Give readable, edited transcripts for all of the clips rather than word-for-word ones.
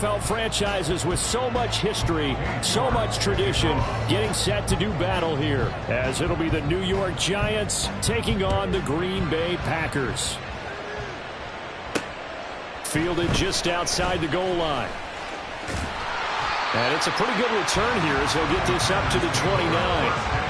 NFL franchises with so much history, so much tradition, getting set to do battle here, as it'll be the New York Giants taking on the Green Bay Packers. Fielded just outside the goal line. And it's a pretty good return here as he'll get this up to the 29.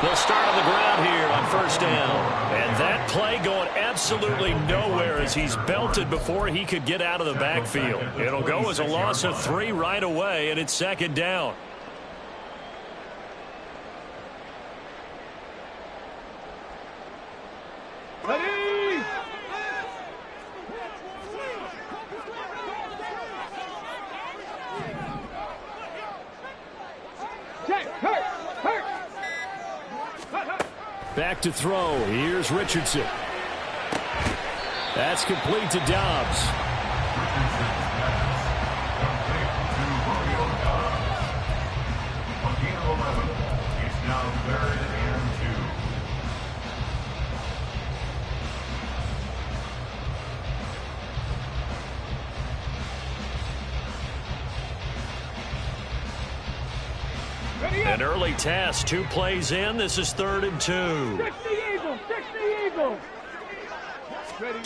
They'll start on the ground here on first down. And that play going absolutely nowhere as he's belted before he could get out of the backfield. It'll go as a loss of 3 right away, and it's second down. Ready? Check, hurt. Back to throw. Here's Richardson. That's complete to Dobbs. It's now 3rd and 2. An early task, 2 plays in. This is 3rd and 2. 60 Eagles. Ready.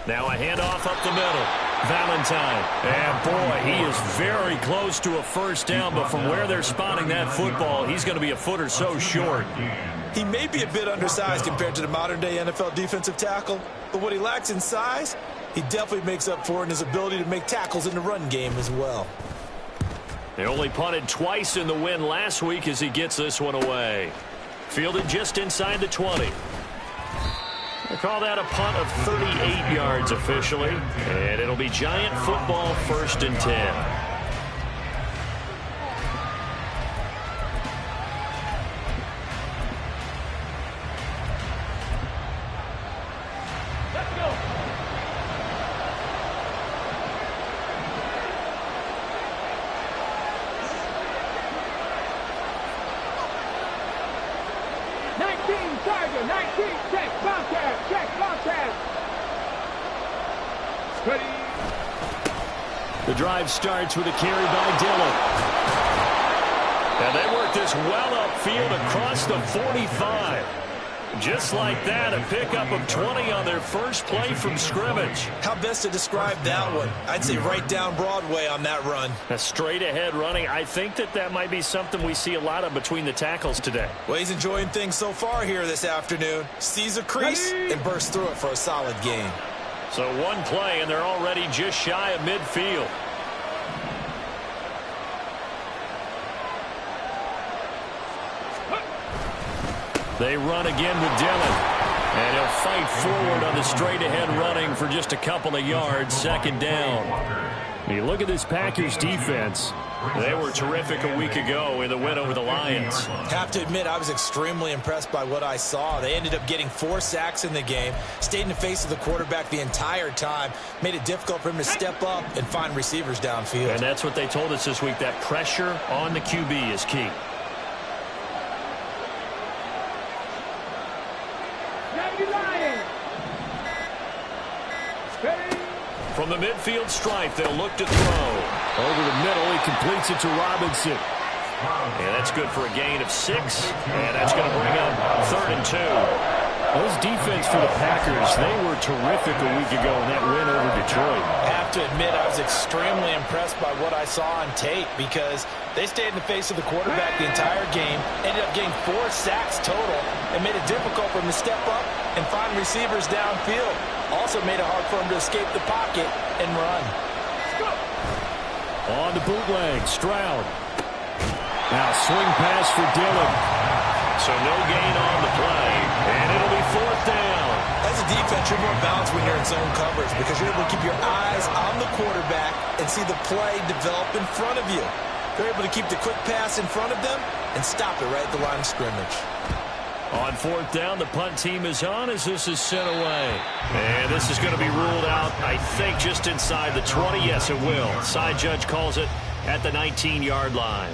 Now a handoff up the middle. Valentine. And boy, he is very close to a first down, but from where they're spotting that football, he's going to be a foot or so short. He may be a bit undersized compared to the modern-day NFL defensive tackle, but what he lacks in size, he definitely makes up for in his ability to make tackles in the run game as well. They only punted twice in the win last week as he gets this one away. Fielded just inside the 20. They call that a punt of 38 yards officially. And it'll be Giant football, 1st and 10. The drive starts with a carry by Dillon. And they work this well upfield across the 45. Just like that, a pickup of 20 on their first play from scrimmage. How best to describe that one? I'd say right down Broadway on that run. A straight-ahead running. I think that might be something we see a lot of between the tackles today. Well, he's enjoying things so far here this afternoon. Sees a crease and bursts through it for a solid gain. So 1 play, and they're already just shy of midfield. They run again with Dillon. And he'll fight forward on the straight-ahead running for just a couple of yards. 2nd down. When you look at this Packers defense, they were terrific a week ago in the win over the Lions. Have to admit, I was extremely impressed by what I saw. They ended up getting 4 sacks in the game, stayed in the face of the quarterback the entire time, made it difficult for him to step up and find receivers downfield. And that's what they told us this week, that pressure on the QB is key. From the midfield stripe, they'll look to throw. Over the middle, he completes it to Robinson. And that's good for a gain of 6. And that's going to bring up 3rd and 2. Those defense for the Packers, they were terrific a week ago in that win over Detroit. I have to admit, I was extremely impressed by what I saw on tape because they stayed in the face of the quarterback the entire game, ended up getting 4 sacks total, and made it difficult for him to step up and find receivers downfield. Also made it hard for him to escape the pocket and run. On the bootleg, Stroud. Now swing pass for Dillon. So no gain on the play, and it'll be 4th down. As a defense, you're more balanced when you're in zone coverage because you're able to keep your eyes on the quarterback and see the play develop in front of you. They're able to keep the quick pass in front of them and stop it right at the line of scrimmage. On fourth down, the punt team is on as this is sent away. And this is going to be ruled out, I think, just inside the 20. Yes, it will. Side judge calls it at the 19-yard line.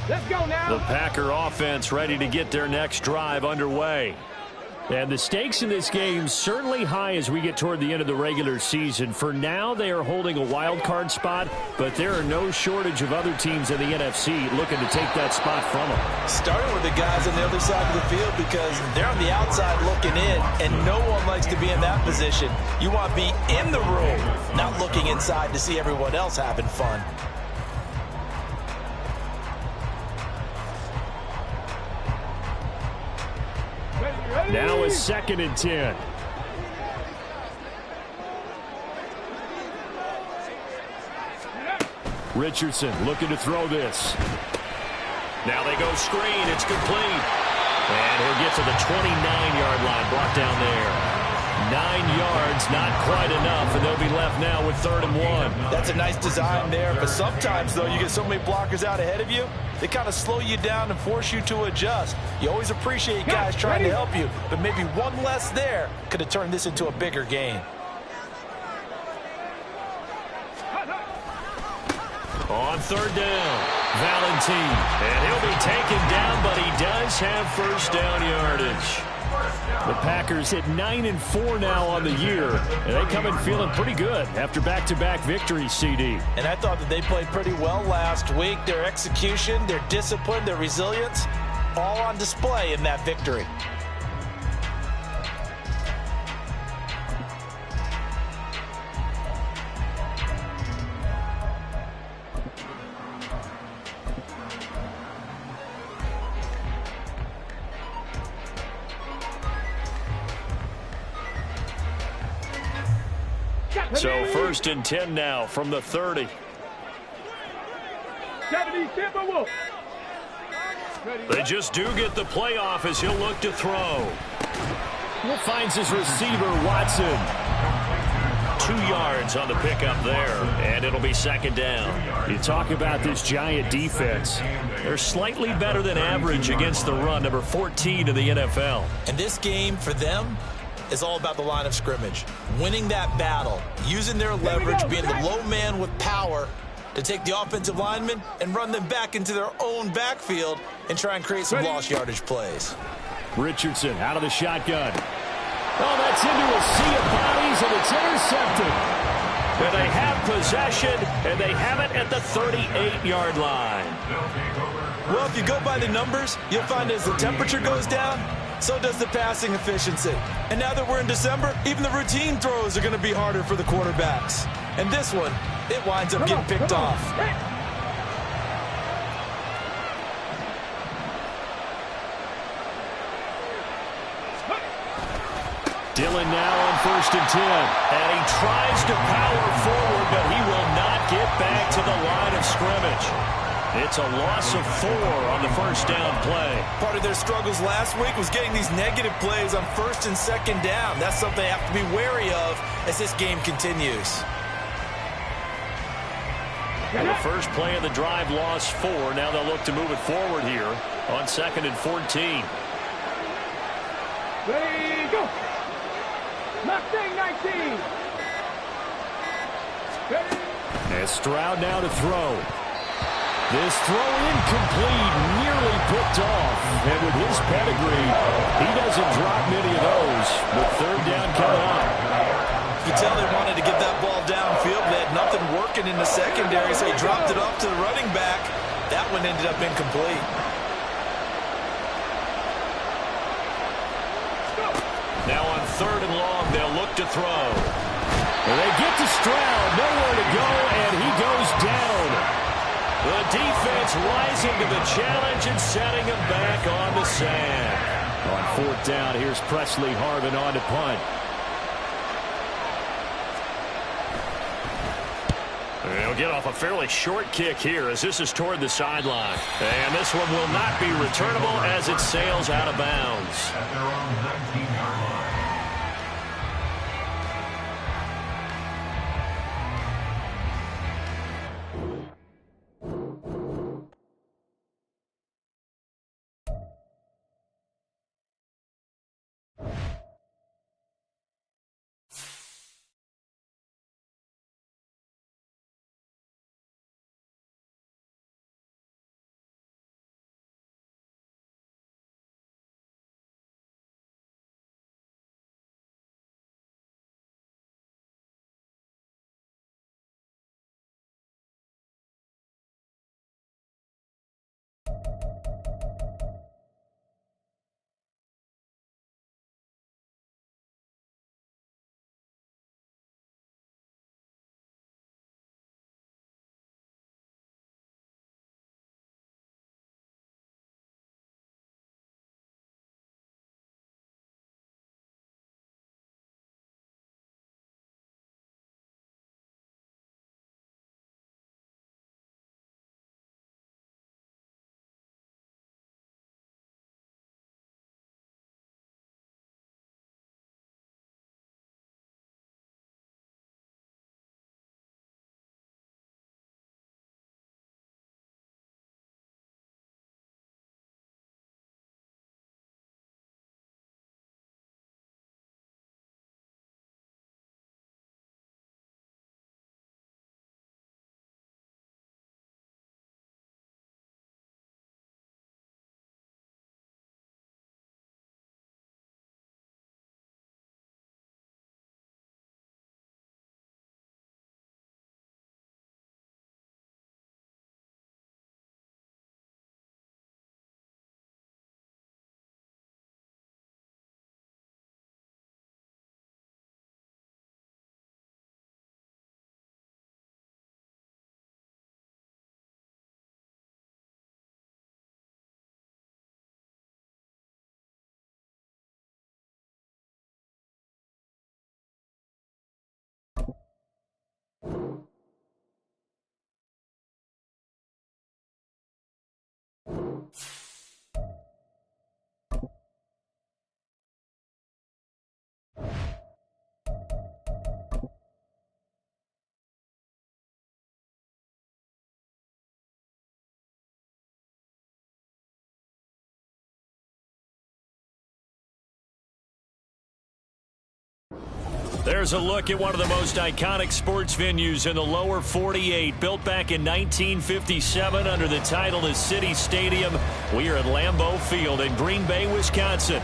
Let's go now. The Packer offense ready to get their next drive underway. And the stakes in this game certainly high as we get toward the end of the regular season. For now, they are holding a wild card spot, but there are no shortage of other teams in the NFC looking to take that spot from them. Starting with the guys on the other side of the field because they're on the outside looking in, and no one likes to be in that position. You want to be in the room, not looking inside to see everyone else having fun. Now it's 2nd and 10. Richardson looking to throw this. Now they go screen. It's complete. And he'll get to the 29-yard line. Brought down there. 9 yards, not quite enough, and they'll be left now with 3rd and 1. That's a nice design there, but sometimes, though, you get so many blockers out ahead of you, they kind of slow you down and force you to adjust. You always appreciate guys trying to help you, but maybe one less there could have turned this into a bigger game. On 3rd down, Valentine, and he'll be taken down, but he does have first down yardage. The Packers at 9-4 now on the year, and they come in feeling pretty good after back-to-back victories, CD. And I thought that they played pretty well last week. Their execution, their discipline, their resilience, all on display in that victory. So 1st and 10 now from the 30. 70 Timberwolves. They just do get the playoff as he'll look to throw. He finds his receiver, Watson. 2 yards on the pickup there, and it'll be 2nd down. You talk about this Giant defense. They're slightly better than average against the run, number 14 in the NFL. And this game for them is all about the line of scrimmage. Winning that battle, using their leverage, being the low man with power to take the offensive linemen and run them back into their own backfield and try and create some lost yardage plays. Richardson out of the shotgun. Oh, that's into a sea of bodies, and it's intercepted. And they have possession, and they have it at the 38-yard line. Well, if you go by the numbers, you'll find as the temperature goes down, so does the passing efficiency. And now that we're in December, even the routine throws are going to be harder for the quarterbacks. And this one, it winds up getting picked off. Dillon now on 1st and 10. And he tries to power forward, but he will not get back to the line of scrimmage. It's a loss of 4 on the first down play. Part of their struggles last week was getting these negative plays on 1st and 2nd down. That's something they have to be wary of as this game continues. And the first play of the drive lost 4. Now they'll look to move it forward here on 2nd and 14. Ready, go. Mustang 19. Ready. And Stroud now to throw. This throw incomplete, nearly picked off. And with his pedigree, he doesn't drop many of those. But 3rd down coming up. You can tell they wanted to get that ball downfield. They had nothing working in the secondary, so he dropped it off to the running back. That one ended up incomplete. Now on 3rd and long, they'll look to throw. And they get to Stroud, nowhere to go, and he goes down. The defense rising to the challenge and setting him back on the sand. On 4th down, here's Presley Harvin on to punt. They'll get off a fairly short kick here as this is toward the sideline. And this one will not be returnable as it sails out of bounds. At their own 19-yard line. There's a look at one of the most iconic sports venues in the lower 48. Built back in 1957 under the title of City Stadium. We are at Lambeau Field in Green Bay, Wisconsin.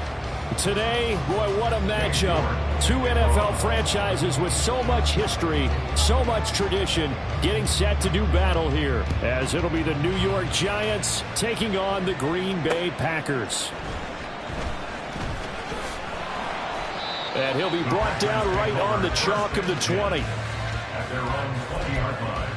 Today, boy, what a matchup. Two NFL franchises with so much history, so much tradition, getting set to do battle here, as it'll be the New York Giants taking on the Green Bay Packers. And he'll be brought down right on the chalk of the 20. At their own 20-yard line.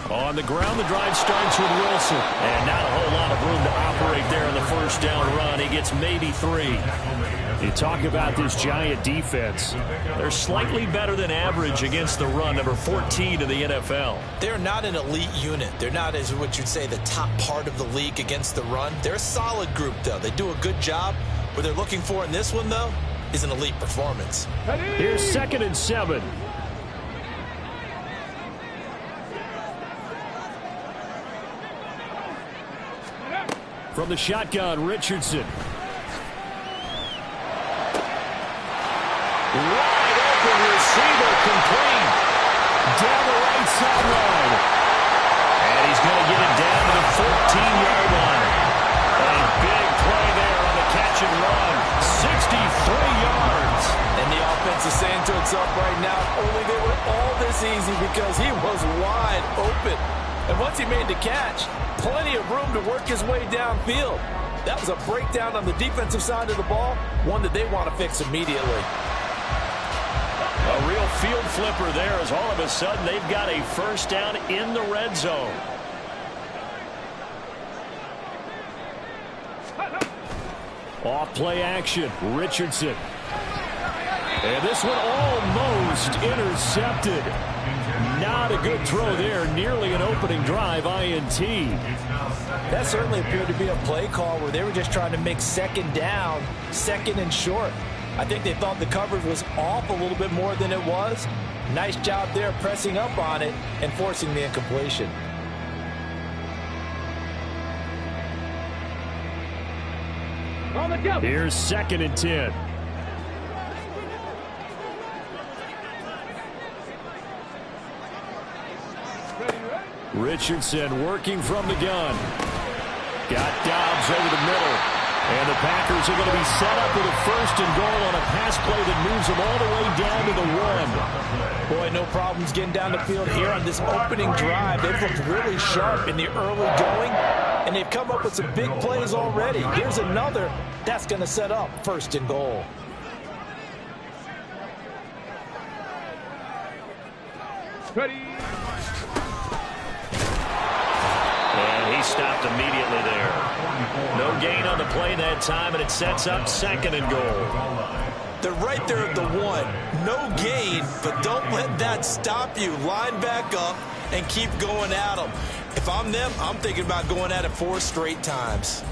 On the ground, the drive starts with Wilson. And not a whole lot of room to operate there on the first down run. He gets maybe 3. You talk about this Giant defense. They're slightly better than average against the run, number 14 in the NFL. They're not an elite unit. They're not, as what you'd say, the top part of the league against the run. They're a solid group, though. They do a good job. What they're looking for in this one, though, is an elite performance. Here's 2nd and 7. From the shotgun, Richardson. Wide open receiver, complete. Down the right sideline. And he's going to get it down to the 14-yard line. A big play there on the catch and run. 63 yards. And the offense is saying to itself right now, only they were all this easy because he was wide open. And once he made the catch, plenty of room to work his way downfield. That was a breakdown on the defensive side of the ball, one that they want to fix immediately. A real field flipper there, as all of a sudden they've got a first down in the red zone. Off play action, Richardson. And this one almost intercepted. Not a good throw there, nearly an opening drive INT. That certainly appeared to be a play call where they were just trying to make second down, second and short. I think they thought the coverage was off a little bit more than it was. Nice job there pressing up on it and forcing the incompletion. On the jump. Here's 2nd and 10. Richardson working from the gun. Got Dobbs over the middle. And the Packers are going to be set up with a 1st and goal on a pass play that moves them all the way down to the 1. Boy, no problems getting down the field here on this opening drive. They've looked really sharp in the early going, and they've come up with some big plays already. Here's another that's going to set up 1st and goal. Ready. And he stopped immediately there. No gain on the play that time, and it sets up 2nd and goal. They're right there at the 1. No gain, but don't let that stop you. Line back up and keep going at them. If I'm them, I'm thinking about going at it 4 straight times.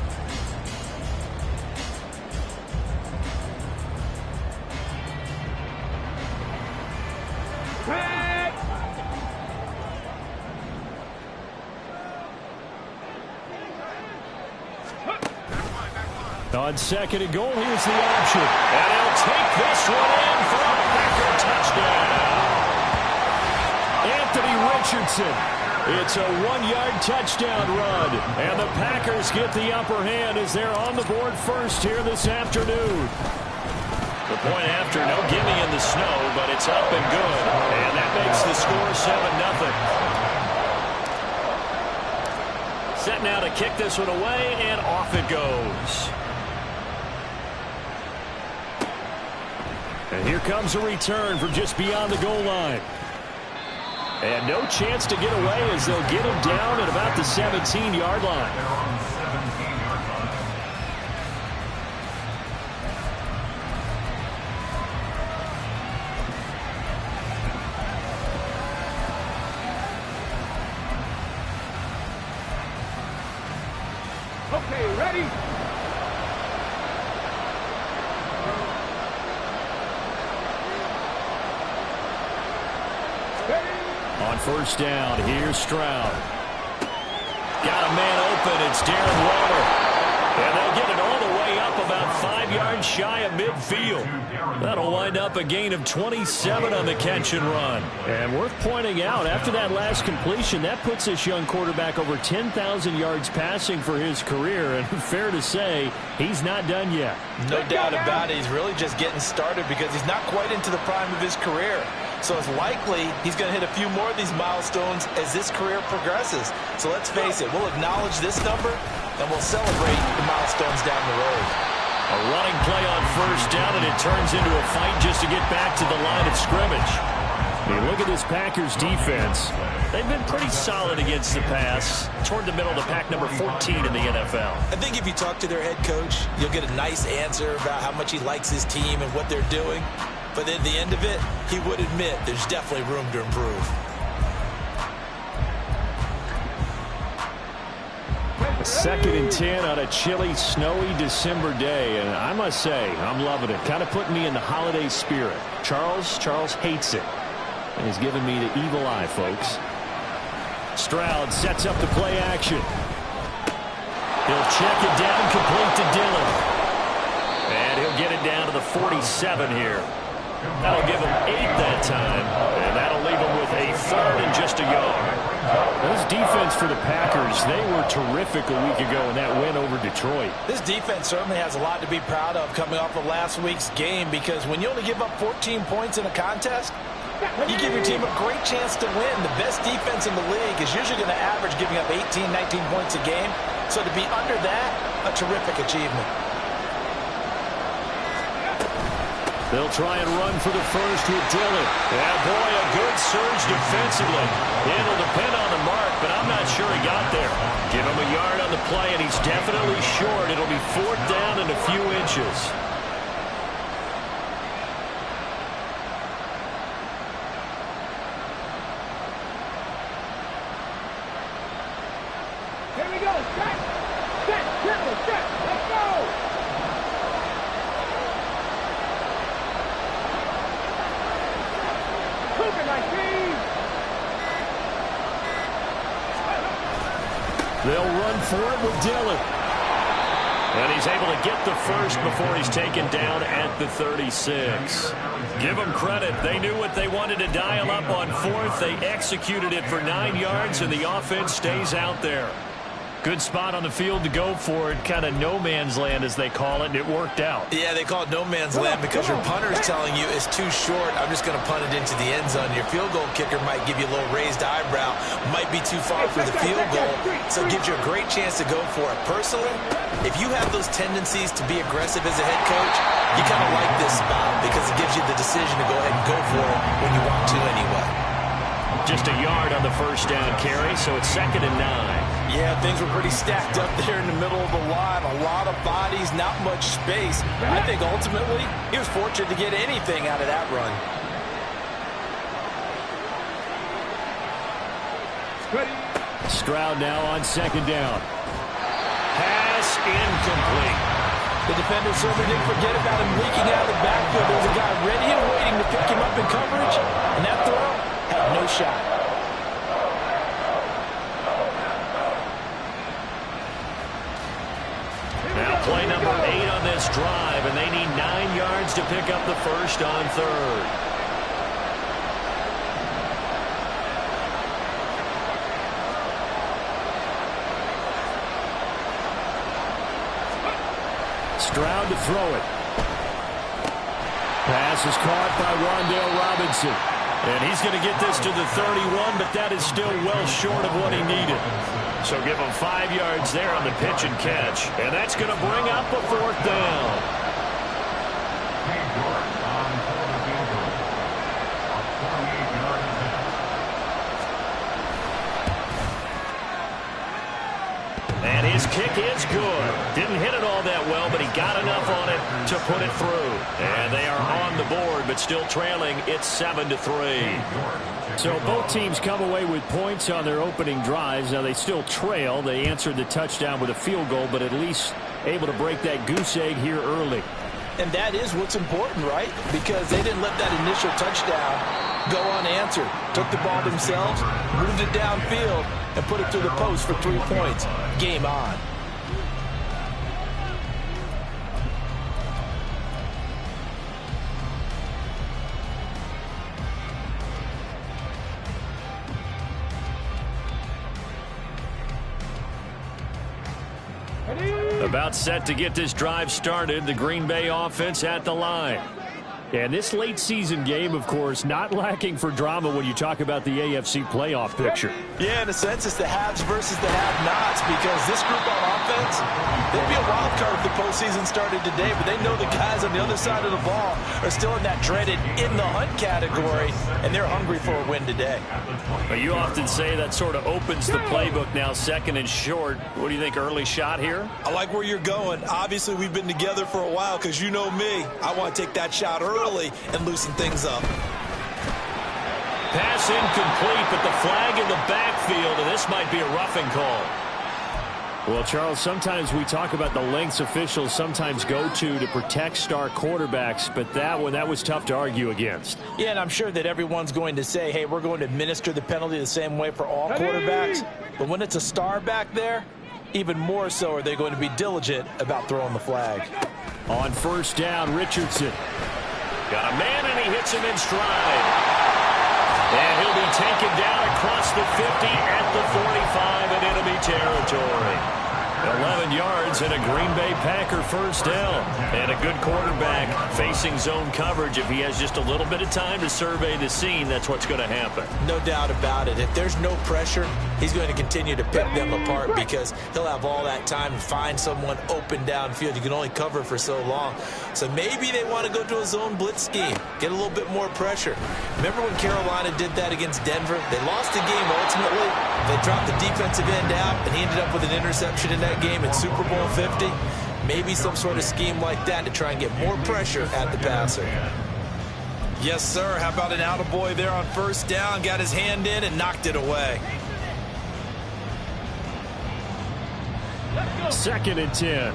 On 2nd and goal, here's the option. And he'll take this one in for a Packer touchdown. Anthony Richardson. It's a 1-yard touchdown run. And the Packers get the upper hand as they're on the board first here this afternoon. The point after, no gimme in the snow, but it's up and good. And that makes the score 7-0. Set now to kick this one away, and off it goes. And here comes a return from just beyond the goal line. And no chance to get away as they'll get him down at about the 17-yard line. Okay, ready. On 1st down, here's Stroud. Got a man open. It's Darren Waller. And they'll get it all the way up about 5 yards shy of midfield. That'll wind up a gain of 27 on the catch and run. And worth pointing out, after that last completion, that puts this young quarterback over 10,000 yards passing for his career. And fair to say, he's not done yet. No doubt about it. He's really just getting started because he's not quite into the prime of his career. So it's likely he's going to hit a few more of these milestones as this career progresses. So let's face it, we'll acknowledge this number, and we'll celebrate the milestones down the road. A running play on 1st down, and it turns into a fight just to get back to the line of scrimmage. I mean, look at this Packers defense. They've been pretty solid against the pass, toward the middle of the pack, number 14 in the NFL. I think if you talk to their head coach, you'll get a nice answer about how much he likes his team and what they're doing. But at the end of it, he would admit there's definitely room to improve. 2nd and 10 on a chilly, snowy December day. And I must say, I'm loving it. Kind of putting me in the holiday spirit. Charles hates it. And he's giving me the evil eye, folks. Stroud sets up the play action. He'll check it down, complete to Dillon. And he'll get it down to the 47 here. That'll give him 8 that time, and that'll leave him with a 3rd and just a yard. This defense for the Packers, they were terrific a week ago in that win over Detroit. This defense certainly has a lot to be proud of coming off of last week's game, because when you only give up 14 points in a contest, you give your team a great chance to win. The best defense in the league is usually going to average giving up 18, 19 points a game. So to be under that a terrific achievement. They'll try and run for the first with Dillon. Yeah, boy, a good surge defensively. It'll depend on the mark, but I'm not sure he got there. Give him a yard on the play, and he's definitely short. It'll be 4th down and a few inches. Here we go. Set. Set. Triple. Set. Let's go. They'll run for it with Dillon. And he's able to get the first before he's taken down at the 36. Give them credit. They knew what they wanted to dial up on 4th. They executed it for 9 yards, and the offense stays out there. Good spot on the field to go for it. Kind of no man's land, as they call it, and it worked out. Yeah, they call it no man's land because your punter is telling you it's too short. I'm just going to punt it into the end zone. Your field goal kicker might give you a little raised eyebrow. Might be too far for the field goal, so it gives you a great chance to go for it. Personally, if you have those tendencies to be aggressive as a head coach, you kind of like this spot because it gives you the decision to go ahead and go for it when you want to anyway. Just a yard on the first down carry, so it's 2nd and 9. Yeah, things were pretty stacked up there in the middle of the line. A lot of bodies, not much space. I think ultimately he was fortunate to get anything out of that run. Ready. Stroud now on 2nd down. Pass incomplete. The defender certainly didn't forget about him leaking out of the backfield. There was a guy ready and waiting to pick him up in coverage, and that throw had no shot. Now play number 8 on this drive, and they need 9 yards to pick up the first on 3rd. Stroud to throw it. Pass is caught by Wan'Dale Robinson. And he's going to get this to the 31, but that is still well short of what he needed. So give him 5 yards there on the pitch and catch. And that's going to bring up a 4th down. And his kick is good. Didn't hit it all that well, but he got enough on it to put it through. And they are on the board, but still trailing. It's 7-3. So both teams come away with points on their opening drives. Now they still trail. They answered the touchdown with a field goal, but at least able to break that goose egg here early. And that is what's important, right? Because they didn't let that initial touchdown go unanswered. Took the ball themselves, moved it downfield, and put it through the post for 3 points. Game on. About set to get this drive started. The Green Bay offense at the line. And this late season game, of course, not lacking for drama when you talk about the AFC playoff picture. Yeah, in a sense, it's the haves versus the have-nots because this group on offense, they'd be a wild card if the postseason started today, but they know the guys on the other side of the ball are still in that dreaded in-the-hunt category, and they're hungry for a win today. But you often say that sort of opens the playbook now, 2nd and short. What do you think, early shot here? I like where you're going. Obviously, we've been together for a while because you know me. I want to take that shot early and loosen things up. Pass incomplete, but the flag in the backfield, and this might be a roughing call. Well, Charles, sometimes we talk about the lengths officials sometimes go to protect star quarterbacks, but that one, that was tough to argue against. Yeah, and I'm sure that everyone's going to say, hey, we're going to administer the penalty the same way for all quarterbacks. But when it's a star back there, even more so are they going to be diligent about throwing the flag. On 1st down, Richardson. Got a man, and he hits him in stride. And he'll be taken down across the 50 at the 45, and it'll be territory. 11 yards Lions and a Green Bay Packer first down. And a good quarterback facing zone coverage. If he has just a little bit of time to survey the scene, that's what's going to happen. No doubt about it. If there's no pressure, he's going to continue to pick them apart because he'll have all that time to find someone open downfield. You can only cover for so long. So maybe they want to go to a zone blitz scheme, get a little bit more pressure. Remember when Carolina did that against Denver? They lost the game ultimately. They dropped the defensive end out, and he ended up with an interception in that game in Super Bowl 50. Maybe some sort of scheme like that to try and get more pressure at the passer. Yes, sir. How about an attaboy there on first down? Got his hand in and knocked it away. 2nd and 10.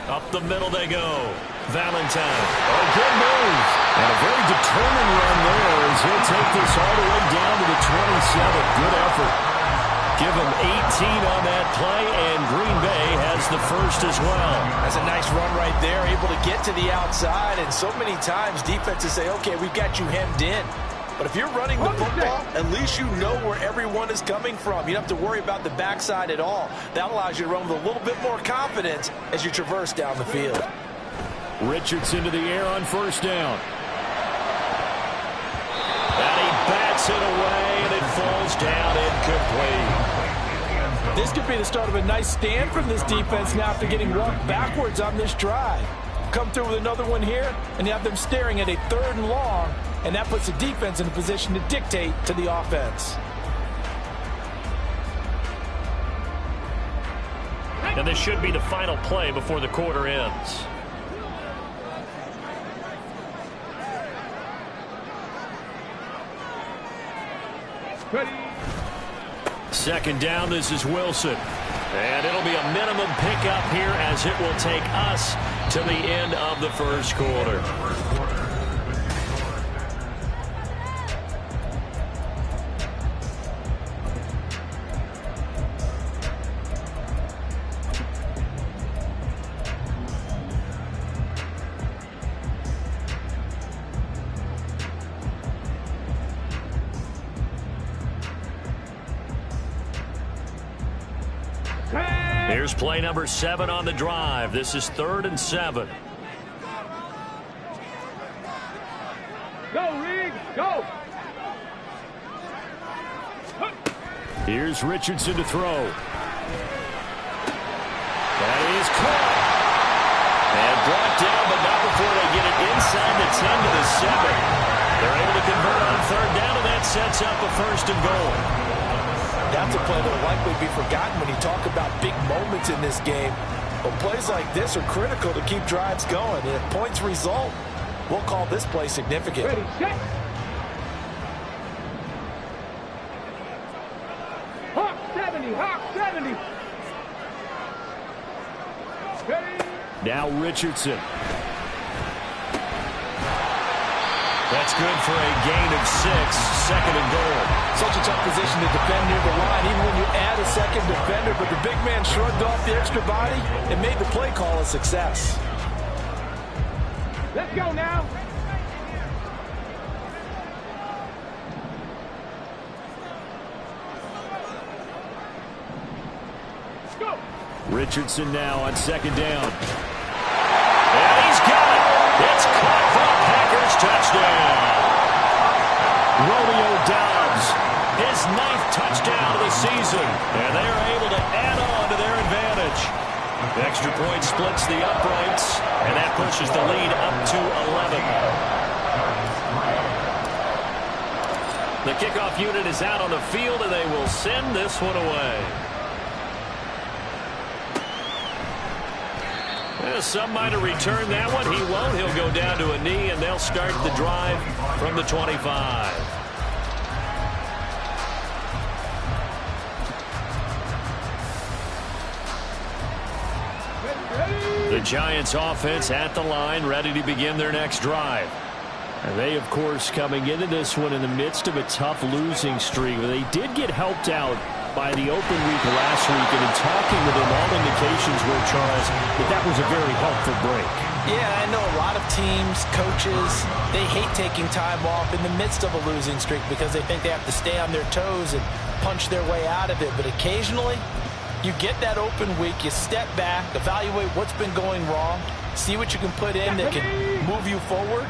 Up the middle they go. Valentine. Oh, good move. And a very determined run there as he'll take this all the way down to the 27. Good effort. Give him 18 on that play, and Green Bay has the first as well. That's a nice run right there, able to get to the outside, and so many times defenses say, okay, we've got you hemmed in. But if you're running the football, at least you know where everyone is coming from. You don't have to worry about the backside at all. That allows you to run with a little bit more confidence as you traverse down the field. Richardson to the air on first down. And he bats it away, and it falls down incomplete. This could be the start of a nice stand from this defense now after getting walked backwards on this drive. Come through with another one here, and you have them staring at a 3rd and long, and that puts the defense in a position to dictate to the offense. And this should be the final play before the quarter ends. Ready. 2nd down, this is Wilson. And it'll be a minimum pickup here as it will take us to the end of the first quarter. Here's play number 7 on the drive. This is 3rd and 7. Go, Riggs, go. Here's Richardson to throw. That is caught. And brought down, but not before they get it inside the 10 to the 7. They're able to convert on 3rd down, and that sets up a 1st and goal. That's a play that will likely be forgotten when you talk about big moments in this game. But plays like this are critical to keep drives going. And if points result, we'll call this play significant. Ready, set. Hawk 70, Hawk 70. Ready. Now Richardson. That's good for a gain of 6, 2nd and goal. Such a tough position to defend near the line, even when you add a second defender. But the big man shrugged off the extra body and made the play call a success. Let's go now. Go. Richardson now on 2nd down. And he's got it. It's caught for a Packers touchdown. Romeo Doubs, his 9th touchdown of the season. And they are able to add on to their advantage. The extra point splits the uprights, and that pushes the lead up to 11. The kickoff unit is out on the field, and they will send this one away. Some might have returned that one. He won't. He'll go down to a knee, and they'll start the drive from the 25. The Giants offense at the line, ready to begin their next drive. And they, of course, coming into this one in the midst of a tough losing streak. They did get helped out by the open week last week, and in talking with him, all indications were, Charles, that was a very helpful break. Yeah, I know a lot of teams, coaches, they hate taking time off in the midst of a losing streak because they think they have to stay on their toes and punch their way out of it. But occasionally, you get that open week, you step back, evaluate what's been going wrong, see what you can put in that can move you forward,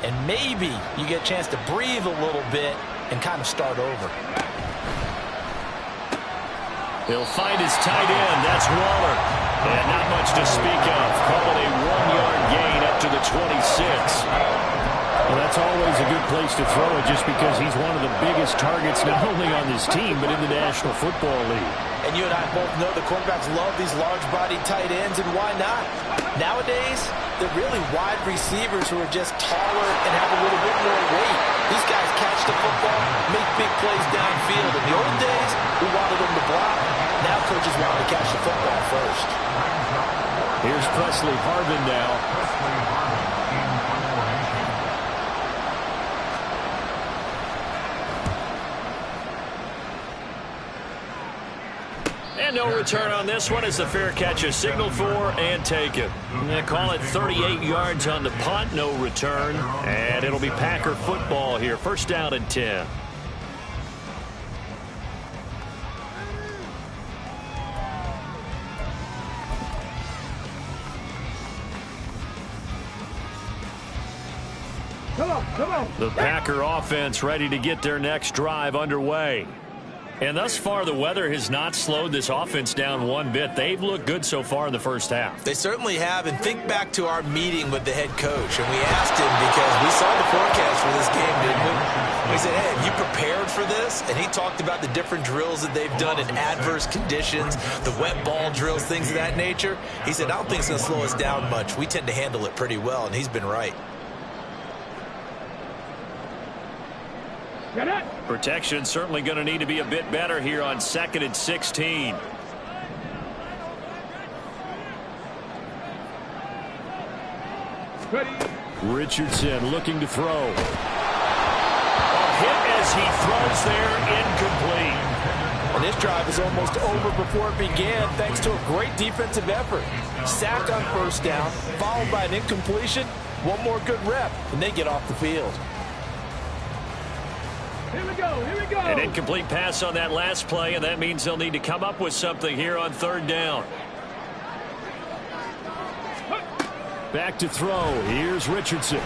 and maybe you get a chance to breathe a little bit and kind of start over. He'll find his tight end. That's Waller. And not much to speak of. Call it a 1-yard gain up to the 26. Well, that's always a good place to throw it just because he's one of the biggest targets not only on this team but in the National Football League. And you and I both know the quarterbacks love these large-bodied tight ends, and why not? Nowadays, they're really wide receivers who are just taller and have a little bit more weight. These guys catch the football, make big plays downfield. In the old days, we wanted them to block. Now coaches want to catch the football first. Here's Presley Harvin now. And no return on this one as the fair catch is signaled for and taken. They call it 38 yards on the punt, no return. And it'll be Packer football here. First down and 10. Come on. The Packer offense ready to get their next drive underway. And thus far, the weather has not slowed this offense down one bit. They've looked good so far in the first half. They certainly have. And think back to our meeting with the head coach. And we asked him because we saw the forecast for this game, didn't we? We said, hey, have you prepared for this? And he talked about the different drills that they've done in adverse conditions, the wet ball drills, things of that nature. He said, I don't think it's going to slow us down much. We tend to handle it pretty well. And he's been right. Protection certainly going to need to be a bit better here on 2nd and 16. Richardson looking to throw. A hit as he throws there, incomplete. And this drive is almost over before it began thanks to a great defensive effort. Sack on first down, followed by an incompletion. One more good rep, and they get off the field. Here we go. An incomplete pass on that last play, and that means they'll need to come up with something here on 3rd down. Back to throw. Here's Richardson. He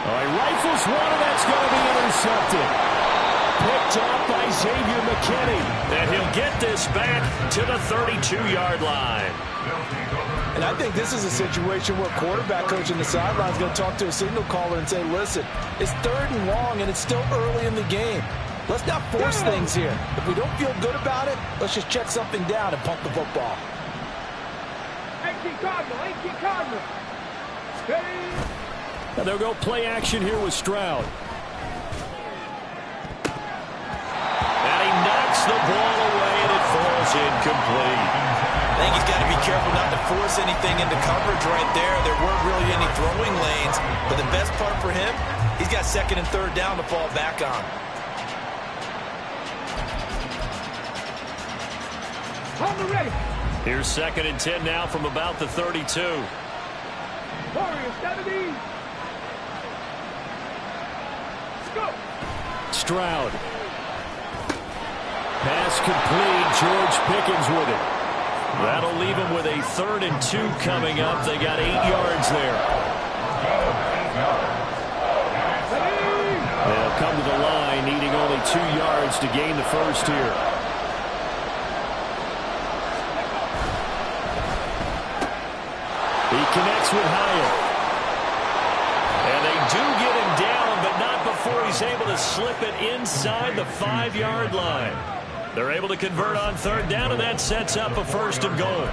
rifles one, and that's going to be intercepted. Picked up by Xavier McKinney. And he'll get this back to the 32-yard line. And I think this is a situation where quarterback coach in the sideline is going to talk to a signal caller and say, listen, it's 3rd and long, and it's still early in the game. Let's not force things here. If we don't feel good about it, let's just check something down and pump the football. Cardinal. Now they'll go play action here with Stroud. And he knocks the ball away, and it falls incomplete. I think he's got to be careful not to force anything into coverage right there. There weren't really any throwing lanes. But the best part for him, he's got 2nd and 3rd down to fall back on. Ready. Here's 2nd and 10 now from about the 32. Warriors 70. Let's go. Stroud. Pass complete. George Pickens with it. That'll leave them with a 3rd and 2 coming up. They got 8 yards there. They'll come to the line, needing only 2 yards to gain the first here. He connects with Hyatt. And they do get him down, but not before he's able to slip it inside the 5-yard line. They're able to convert on 3rd down, and that sets up a 1st and goal.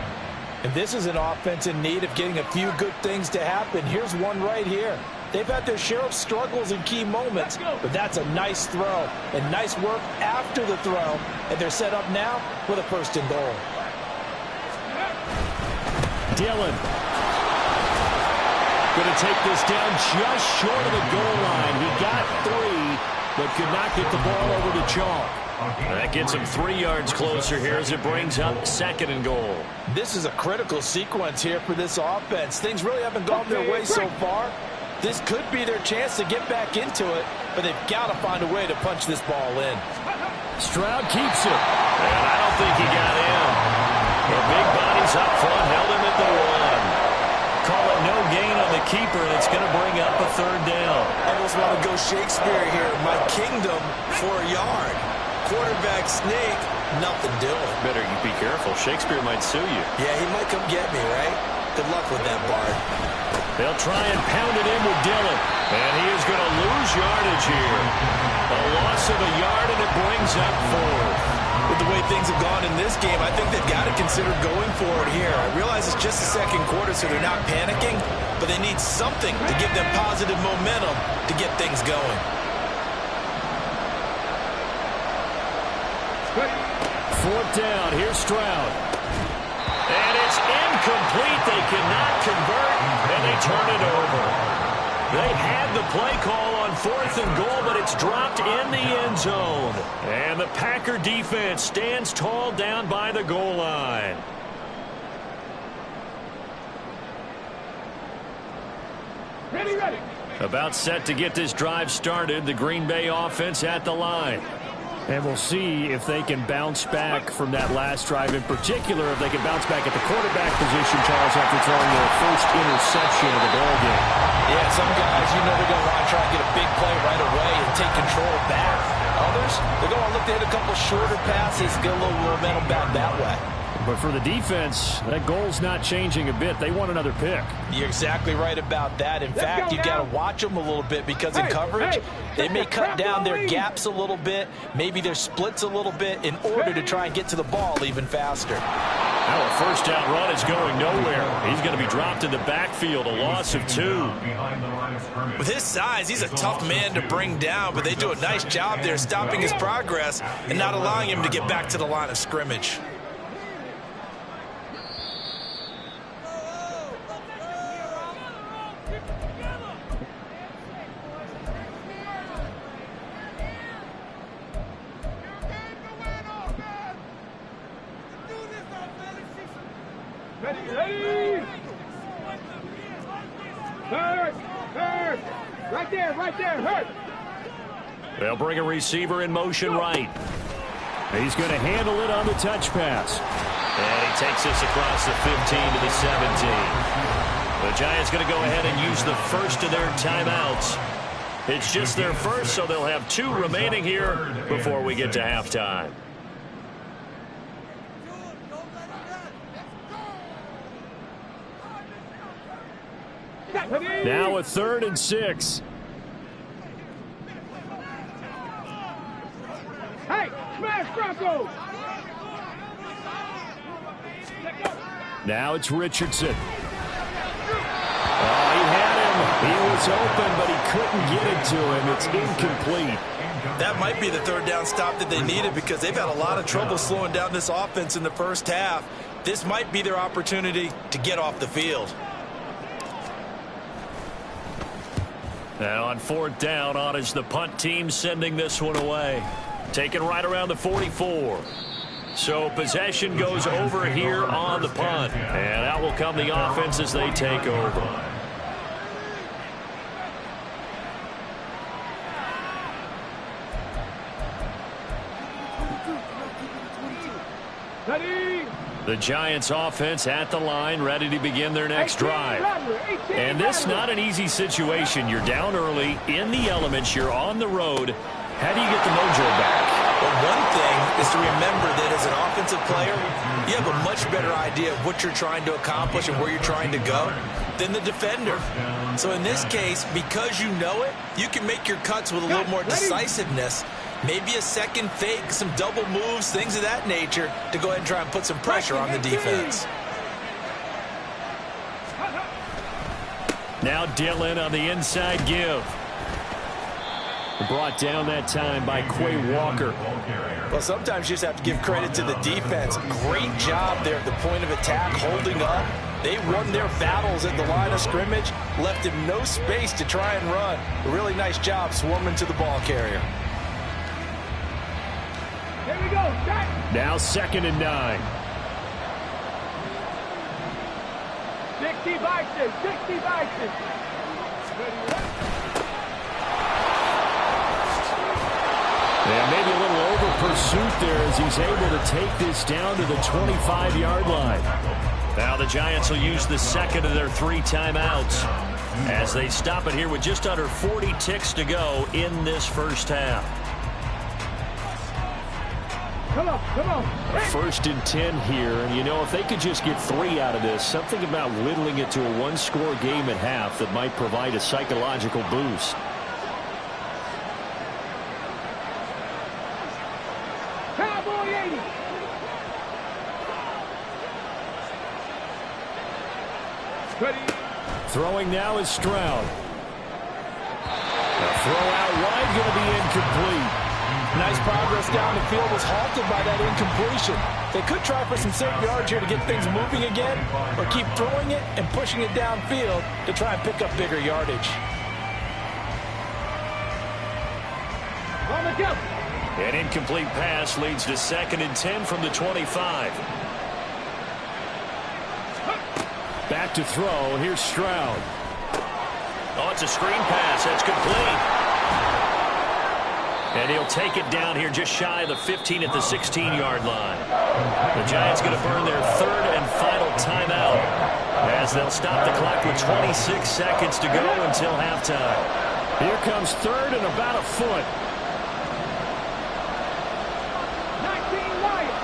And this is an offense in need of getting a few good things to happen. Here's one right here. They've had their share of struggles in key moments, but that's a nice throw and nice work after the throw. And they're set up now with a 1st and goal. Dillon. Going to take this down just short of the goal line. He got 3, but could not get the ball over to Chalk. That gets him 3 yards closer here as it brings up 2nd and goal. This is a critical sequence here for this offense. Things really haven't gone their way so far. This could be their chance to get back into it, but they've got to find a way to punch this ball in. Stroud keeps it. And I don't think he got in. The big bodies up front held him at the 1. Call it no gain on the keeper, and it's going to bring up a 3rd down. Almost want to go Shakespeare here. My kingdom for a yard. Quarterback sneak, nothing doing. Better be careful. Shakespeare might sue you. Yeah, he might come get me, right? Good luck with that, Bart. They'll try and pound it in with Dillon. And he is going to lose yardage here. A loss of a yard, and it brings up 4th. With the way things have gone in this game, I think they've got to consider going for it here. I realize it's just the 2nd quarter, so they're not panicking, but they need something to give them positive momentum to get things going. 4th down. Here's Stroud. And it's incomplete. They cannot convert, and they turn it over. They had the play call on 4th and goal, but it's dropped in the end zone. And the Packer defense stands tall down by the goal line. Ready. About set to get this drive started, the Green Bay offense at the line. And we'll see if they can bounce back from that last drive, in particular if they can bounce back at the quarterback position, Charles, after throwing their first interception of the ball game. Yeah, some guys, you know they're going to want to try and get a big play right away and take control back. Others, they're going to look to hit a couple shorter passes, get a little momentum back that way. But for the defense, that goal's not changing a bit. They want another pick. You're exactly right about that. In fact, you got to watch them a little bit because in coverage, they may cut down their gaps a little bit, maybe their splits a little bit in order to try and get to the ball even faster. Now a 1st down run is going nowhere. He's going to be dropped in the backfield, a loss of 2. With his size, he's a tough man to bring down, but they do a nice job there stopping his progress and not allowing him to get back to the line of scrimmage. Ready. Hurt. Right there, hurt. They'll bring a receiver in motion right. He's going to handle it on the touch pass. And he takes this across the 15 to the 17. The Giants going to go ahead and use the first of their timeouts. It's just their first, so they'll have 2 remaining here before we get to halftime. Now a 3rd and 6. Hey, smash Bronco! Now it's Richardson. Oh, he had him. He was open, but he couldn't get it to him. It's incomplete. That might be the 3rd down stop that they needed because they've had a lot of trouble slowing down this offense in the first half. This might be their opportunity to get off the field. Now on 4th down, on is the punt team sending this one away. Taken right around the 44. So possession goes over here on the punt. And out will come the offense as they take over. Ready. The Giants offense at the line, ready to begin their next drive. And this not an easy situation. You're down early, in the elements, you're on the road. How do you get the mojo back? Well, one thing is to remember that as an offensive player, you have a much better idea of what you're trying to accomplish and where you're trying to go than the defender. So in this case, because you know it, you can make your cuts with a little more decisiveness. Maybe a second fake, some double moves, things of that nature to go ahead and try and put some pressure on the defense. Now Dillon on the inside give. Brought down that time by Quay Walker. Well, sometimes you just have to give credit to the defense. Great job there at the point of attack, holding up. They won their battles at the line of scrimmage, left him no space to try and run. A really nice job swarming to the ball carrier. Here we go. Set. Now 2nd and 9. 60 Bison. 60 Bison. And maybe a little over pursuit there as he's able to take this down to the 25-yard line. Now the Giants will use the second of their 3 timeouts as they stop it here with just under 40 ticks to go in this first half. Come on, come on. 1st and 10 here, and you know, if they could just get 3 out of this, something about whittling it to a 1-score game at half that might provide a psychological boost. Cowboy 80. Ready. Throwing now is Stroud. The throw out wide going to be incomplete. Nice progress down the field was halted by that incompletion. They could try for some safe yards here to get things moving again, or keep throwing it and pushing it downfield to try and pick up bigger yardage. On the jump. An incomplete pass leads to 2nd and 10 from the 25. Back to throw. Here's Stroud. Oh, it's a screen pass. That's complete. And he'll take it down here just shy of the 15 at the 16-yard line. The Giants going to burn their 3rd and final timeout as they'll stop the clock with 26 seconds to go until halftime. Here comes 3rd and about a foot. 19 Lions.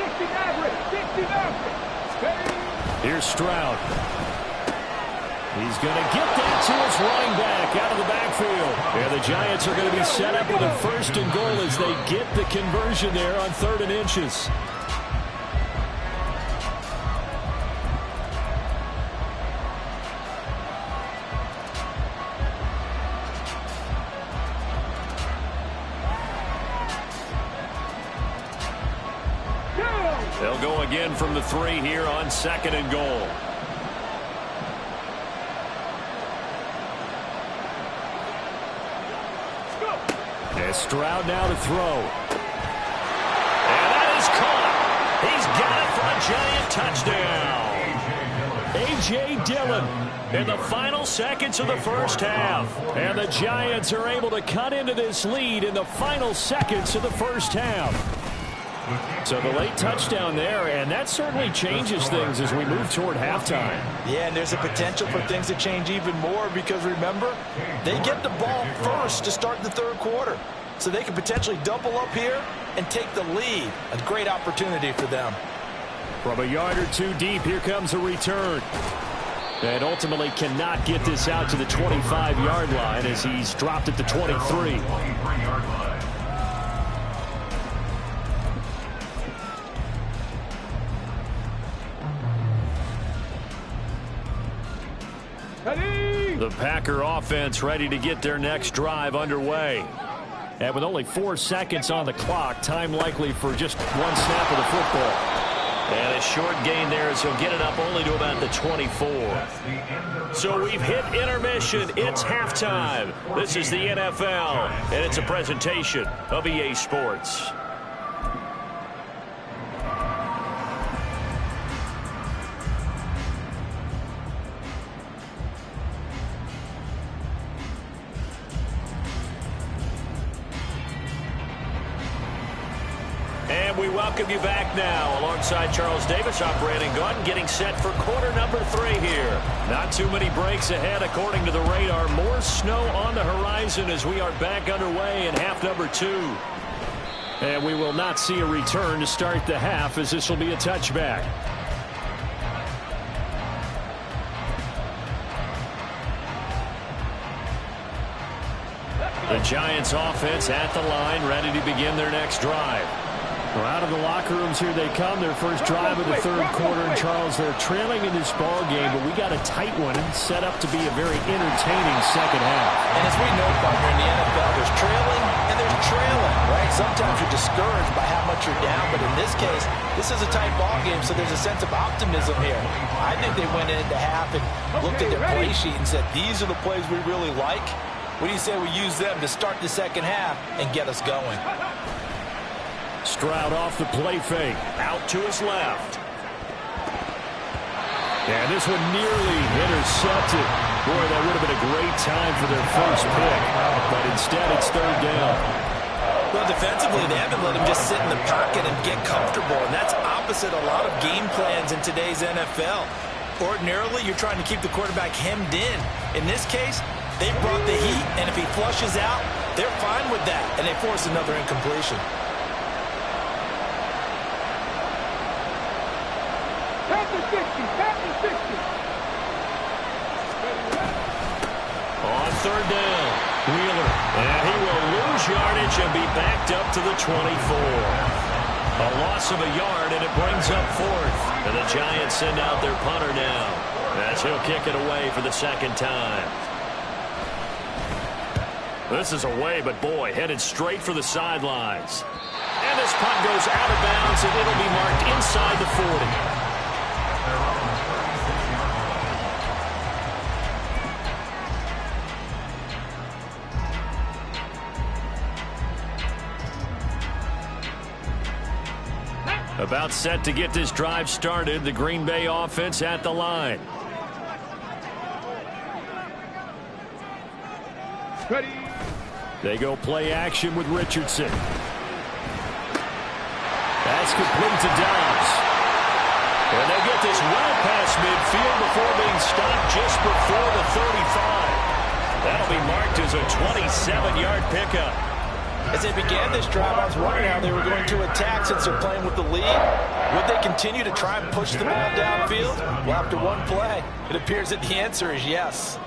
60 Maverick. 60 Maverick. Ready. Here's Stroud. He's going to get that to his running back out of the backfield. And the Giants are going to be set up with a 1st and goal as they get the conversion there on 3rd and inches. They'll go again from the 3 here on 2nd and goal. As Stroud now to throw. And that is caught. He's got it for a giant touchdown. A.J. Dillon in the final seconds of the first half. And the Giants are able to cut into this lead in the final seconds of the first half. So the late touchdown there, and that certainly changes things as we move toward halftime. Yeah, and there's a potential for things to change even more because, remember, they get the ball first to start the 3rd quarter. So they can potentially double up here and take the lead. A great opportunity for them. From a yard or 2 deep, here comes a return. And ultimately cannot get this out to the 25-yard line as he's dropped at the 23. The Packer offense ready to get their next drive underway. And with only 4 seconds on the clock, time likely for just 1 snap of the football. And a short gain there as he'll get it up only to about the 24. So we've hit intermission. It's halftime. This is the NFL, and it's a presentation of EA Sports. And we welcome you back now. Alongside Charles Davis, I'm Brandon Gaudin, getting set for quarter number 3 here. Not too many breaks ahead according to the radar. More snow on the horizon as we are back underway in half number 2. And we will not see a return to start the half as this will be a touchback. The Giants offense at the line, ready to begin their next drive. Well, out of the locker rooms here they come, their first drive of the 3rd quarter. And Charles, they're trailing in this ball game, but we got a tight one set up to be a very entertaining second half. And as we know, partner, in the NFL, there's trailing and there's trailing, right? Sometimes you're discouraged by how much you're down, but in this case, this is a tight ball game, so there's a sense of optimism here. I think they went into half and looked at their play sheet and said, these are the plays we really like. What do you say we use them to start the second half and get us going? Stroud off the play fake. Out to his left. And this one nearly intercepted. Boy, that would have been a great time for their first pick. But instead, it's third down. Well, defensively, they haven't let him just sit in the pocket and get comfortable. And that's opposite a lot of game plans in today's NFL. Ordinarily, you're trying to keep the quarterback hemmed in. In this case, they brought the heat, and if he flushes out, they're fine with that, and they force another incompletion. Tap the 60, tap the 60. On third down, Wheeler. And he will lose yardage and be backed up to the 24. A loss of a yard, and it brings up fourth. And the Giants send out their punter now, as he'll kick it away for the second time. This is away, but boy, headed straight for the sidelines. And this punt goes out of bounds, and it'll be marked inside the 40. About set to get this drive started. The Green Bay offense at the line. Ready. They go play action with Richardson. That's complete to Dobbs. And they get this well past midfield before being stopped just before the 35. That'll be marked as a 27-yard pickup. As they began this drive, I was wondering how they were going to attack since they're playing with the lead. Would they continue to try and push the ball downfield? Well, after one play, it appears that the answer is yes.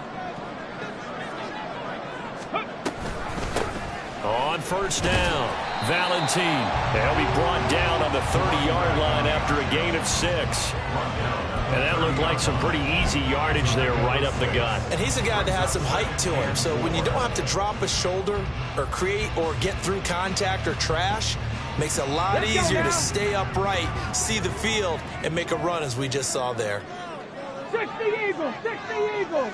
On first down, Valentine. They'll be brought down on the 30-yard line after a gain of 6. And that looked like some pretty easy yardage there right up the gut. And he's a guy that has some height to him. So when you don't have to drop a shoulder or create or get through contact or trash, makes it a lot easier to stay upright, see the field, and make a run as we just saw there. 60 Eagles, 60 Eagles.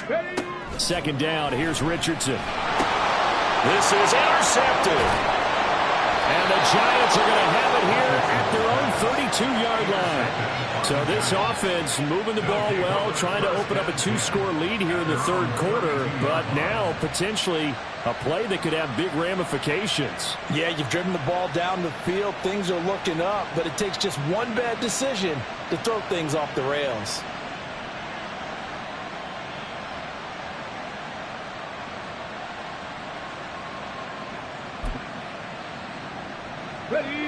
Ready. Second down, here's Richardson. This is intercepted. And the Giants are going to have it here at their own 32-yard line. So this offense moving the ball well, trying to open up a 2-score lead here in the third quarter, but now potentially a play that could have big ramifications. Yeah, you've driven the ball down the field. Things are looking up, but it takes just one bad decision to throw things off the rails.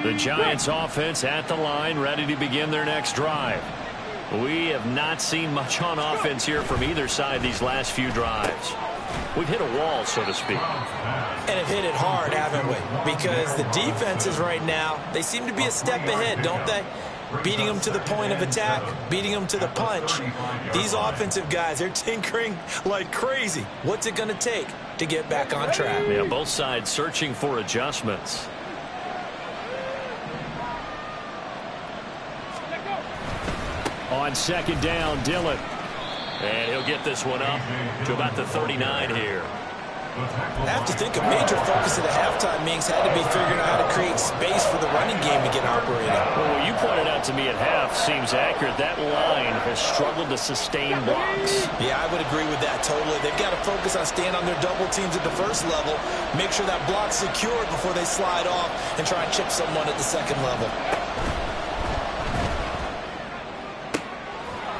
The Giants offense at the line, ready to begin their next drive. We have not seen much on offense here from either side these last few drives. We've hit a wall, so to speak. And have hit it hard, haven't we? Because the defenses right now, they seem to be a step ahead, don't they? Beating them to the point of attack, beating them to the punch. These offensive guys, they're tinkering like crazy. What's it going to take to get back on track? Yeah, both sides searching for adjustments. On second down, Dillon. And he'll get this one up to about the 39 here. I have to think a major focus of the halftime meetings had to be figuring out how to create space for the running game to get operating. Well, what you pointed out to me at half seems accurate. That line has struggled to sustain blocks. Yeah, I would agree with that totally. They've got to focus on staying on their double teams at the first level, make sure that block's secured before they slide off and try and chip someone at the second level.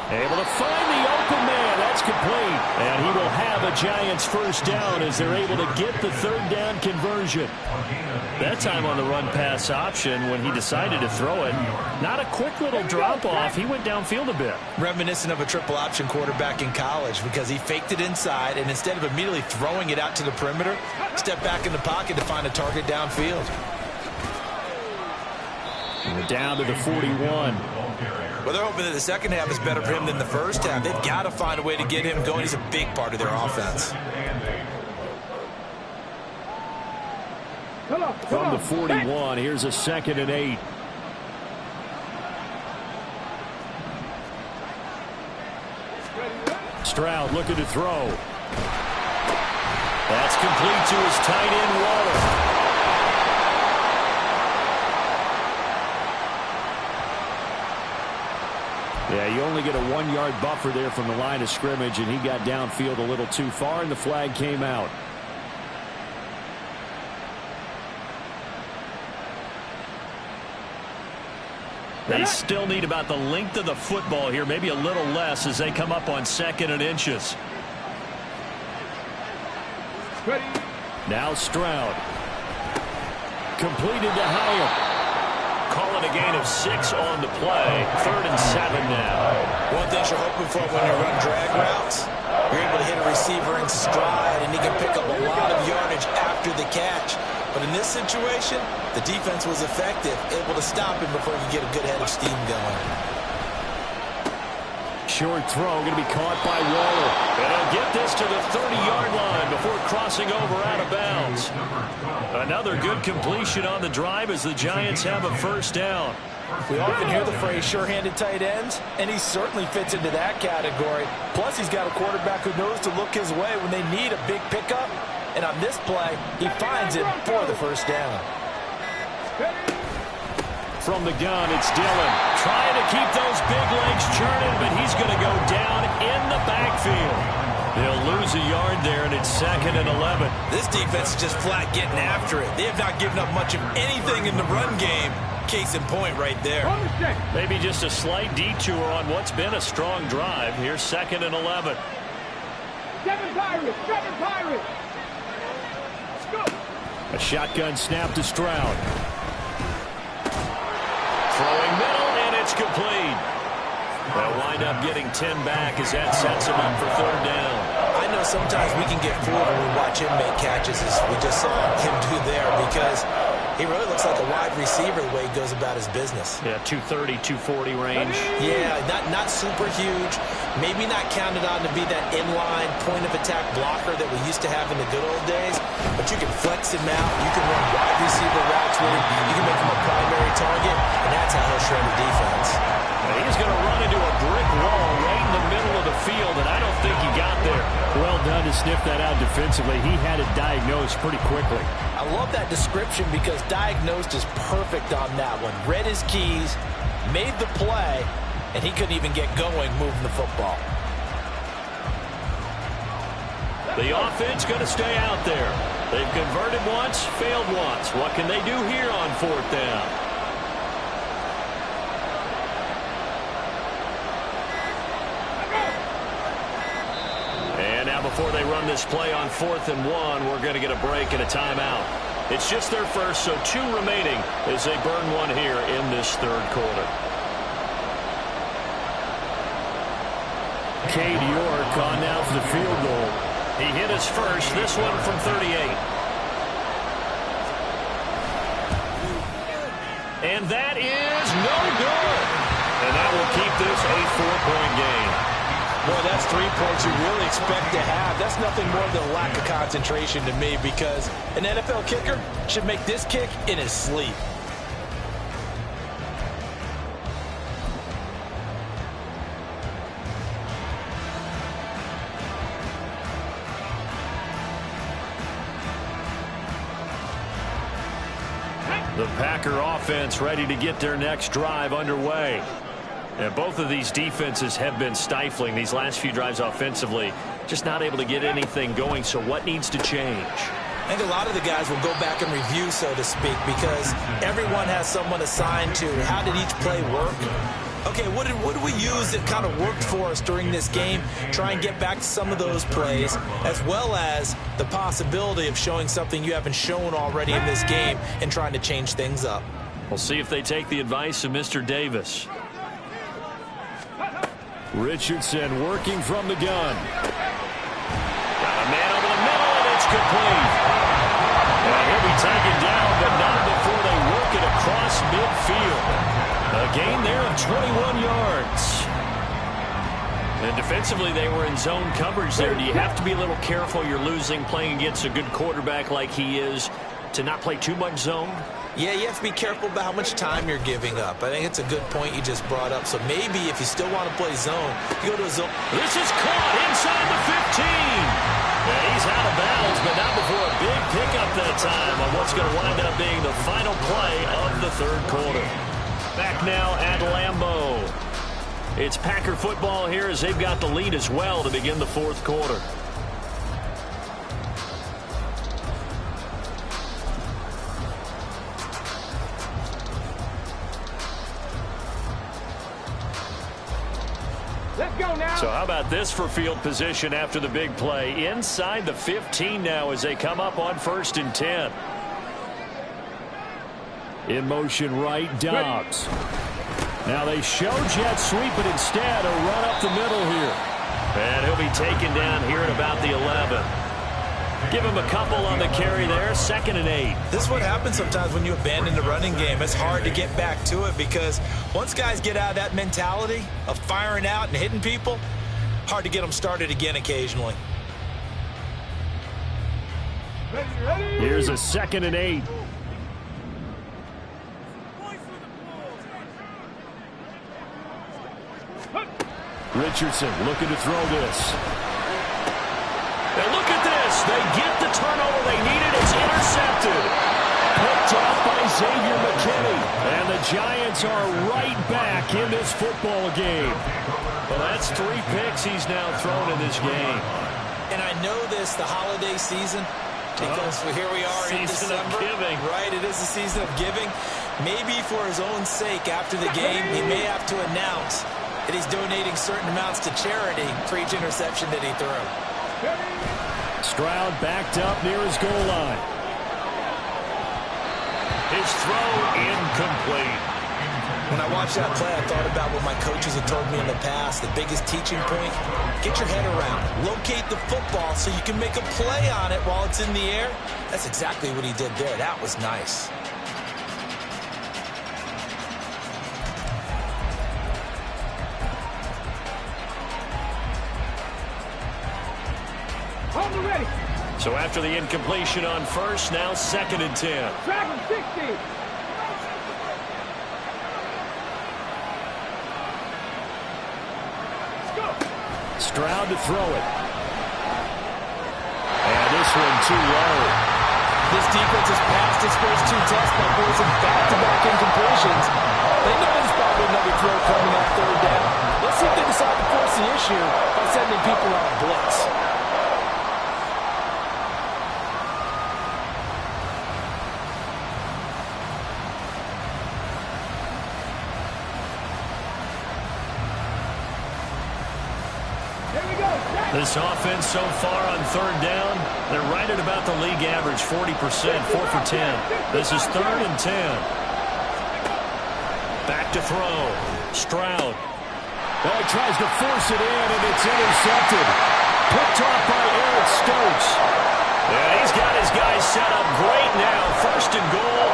Able to find the open man. That's complete. And he will have a Giants first down as they're able to get the third down conversion. That time on the run-pass option when he decided to throw it. Not a quick little drop-off. He went downfield a bit. Reminiscent of a triple option quarterback in college because he faked it inside and instead of immediately throwing it out to the perimeter, stepped back in the pocket to find a target downfield. And we're down to the 41. Well, they're hoping that the second half is better for him than the first half. They've got to find a way to get him going. He's a big part of their offense. From the 41, here's a 2nd and 8. Stroud looking to throw. That's complete to his tight end, Waller. Yeah, you only get a 1-yard buffer there from the line of scrimmage, and he got downfield a little too far, and the flag came out. They still need about the length of the football here, maybe a little less as they come up on 2nd and inches. Now Stroud. Completed to Hyatt. Calling a gain of 6 on the play. 3rd and 7 now. One thing you're hoping for when you run drag routes, you're able to hit a receiver in stride, and he can pick up a lot of yardage after the catch. But in this situation, the defense was effective, able to stop him before he could get a good head of steam going. Short throw going to be caught by Waller. And he'll get this to the 30-yard line before crossing over out of bounds. Another good completion on the drive as the Giants have a 1st down. We often hear the phrase sure-handed tight ends, and he certainly fits into that category. Plus, he's got a quarterback who knows to look his way when they need a big pickup. And on this play, he finds it for the 1st down. From the gun, it's Dillon. Trying to keep those big legs churning, but he's going to go down in the backfield. They'll lose a yard there, and it's 2nd and 11. This defense is just flat getting after it. They have not given up much of anything in the run game. Case in point right there. Maybe just a slight detour on what's been a strong drive. Here's 2nd and 11. 7 Pirates! 7 Pirates! Let's go! A shotgun snap to Stroud. Throwing middle, and it's complete. They'll wind up getting 10 back as that sets him up for 3rd down. I know sometimes we can get fooled when we watch him make catches, as we just saw him do there, because he really looks like a wide receiver the way he goes about his business. Yeah, 230, 240 range. Yeah, not super huge. Maybe not counted on to be that inline point-of-attack blocker that we used to have in the good old days, but you can flex him out. You can run wide receiver routes with him. You can make him a primary target, and that's how he'll shred the defense. And he's going to run into a brick wall right in the middle of the field, and I don't think he got there. Well done to sniff that out defensively. He had it diagnosed pretty quickly. I love that description because diagnosed is perfect on that one. Read his keys, made the play, and he couldn't even get going moving the football. The offense going to stay out there. They've converted once, failed once. What can they do here on 4th down? And now before they run this play on 4th and 1, we're going to get a break and a timeout. It's just their first, so 2 remaining as they burn one here in this 3rd quarter. Cade York on now for the field goal. He hit his first, this one from 38. And that is no good. And that will keep this a 4-point game. Boy, that's 3 points you really expect to have. That's nothing more than a lack of concentration to me, because an NFL kicker should make this kick in his sleep. The Packer offense ready to get their next drive underway. And both of these defenses have been stifling these last few drives offensively. Just not able to get anything going, so what needs to change? I think a lot of the guys will go back and review, so to speak, because everyone has someone assigned to how did each play work. Okay, what did we use that kind of worked for us during this game? Try and get back to some of those plays, as well as the possibility of showing something you haven't shown already in this game and trying to change things up. We'll see if they take the advice of Mr. Davis. Richardson working from the gun. Got a man over the middle, and it's complete. And he'll be taken down, but not before they work it across midfield. A gain there of 21 yards. And defensively, they were in zone coverage there. Do you have to be a little careful? You're losing, playing against a good quarterback like he is, to not play too much zone? Yeah, you have to be careful about how much time you're giving up. I think it's a good point you just brought up. So maybe if you still want to play zone, you go to a zone. This is caught inside the 15. And he's out of bounds, but not before a big pickup that time on what's going to wind up being the final play of the third quarter. Back now at Lambeau. It's Packer football here as they've got the lead as well to begin the fourth quarter. Let's go now. So how about this for field position after the big play? Inside the 15 now as they come up on 1st and 10. In motion right, Dobbs. Now they show jet sweep, but instead a run up the middle here. And he'll be taken down here at about the 11. Give him a couple on the carry there, 2nd and 8. This is what happens sometimes when you abandon the running game. It's hard to get back to it because once guys get out of that mentality of firing out and hitting people, hard to get them started again occasionally. Here's a 2nd and 8. Richardson looking to throw this. And look at this. They get the turnover they needed. It's intercepted. Picked off by Xavier McKinney. And the Giants are right back in this football game. Well, that's 3 picks he's now thrown in this game. And I know this, the holiday season, because here we are in December. Season of giving. Right, it is the season of giving. Maybe for his own sake after the game, he may have to announce that he's donating certain amounts to charity for each interception that he threw. Stroud backed up near his goal line. His throw incomplete. When I watched that play, I thought about what my coaches had told me in the past. The biggest teaching point, get your head around. Locate the football so you can make a play on it while it's in the air. That's exactly what he did there. That was nice. Ready. So after the incompletion on 1st, now 2nd and 10. Dragon 60. Stroud to throw it. And this one too low. This defense has passed its first 2 tests by forcing back-to-back incompletions. They know there's probably another throw coming on 3rd down. Let's see if they decide to force the issue by sending people on a blitz. This offense so far on 3rd down, they're right at about the league average, 40%, 4 for 10. This is 3rd and 10. Back to throw. Stroud. Well, he tries to force it in, and it's intercepted. Picked off by Eric Stokes. Yeah, he's got his guys set up great now. 1st and goal,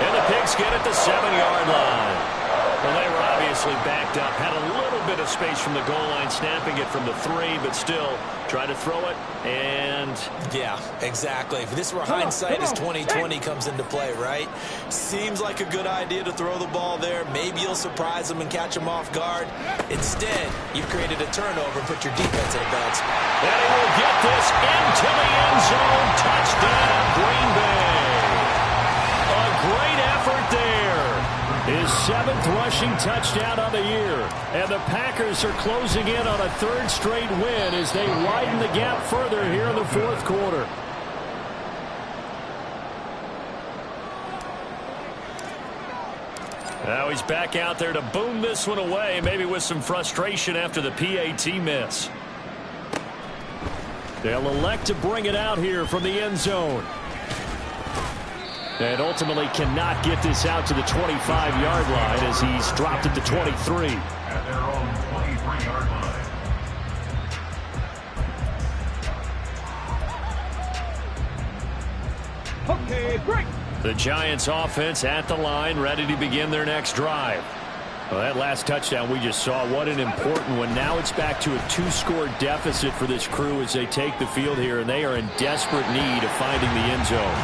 and the Pigs get at the 7-yard line. Well, they were obviously backed up, had a little bit of space from the goal line, snapping it from the 3, but still try to throw it, and... Yeah, exactly. If this were hindsight as 2020 comes into play, right? Seems like a good idea to throw the ball there. Maybe you'll surprise them and catch them off guard. Instead, you've created a turnover and put your defense in a bad spot. And he will get this into the end zone. Touchdown, Green Bay. A great effort there. His 7th rushing touchdown on the year. And the Packers are closing in on a 3rd straight win as they widen the gap further here in the 4th quarter. Now he's back out there to boom this one away, maybe with some frustration after the PAT miss. They'll elect to bring it out here from the end zone. And ultimately cannot get this out to the 25-yard line as he's dropped it to 23. At their own 23-yard line. Okay, break. The Giants offense at the line, ready to begin their next drive. Well, that last touchdown we just saw, what an important one. Now it's back to a 2-score deficit for this crew as they take the field here, and they are in desperate need of finding the end zone.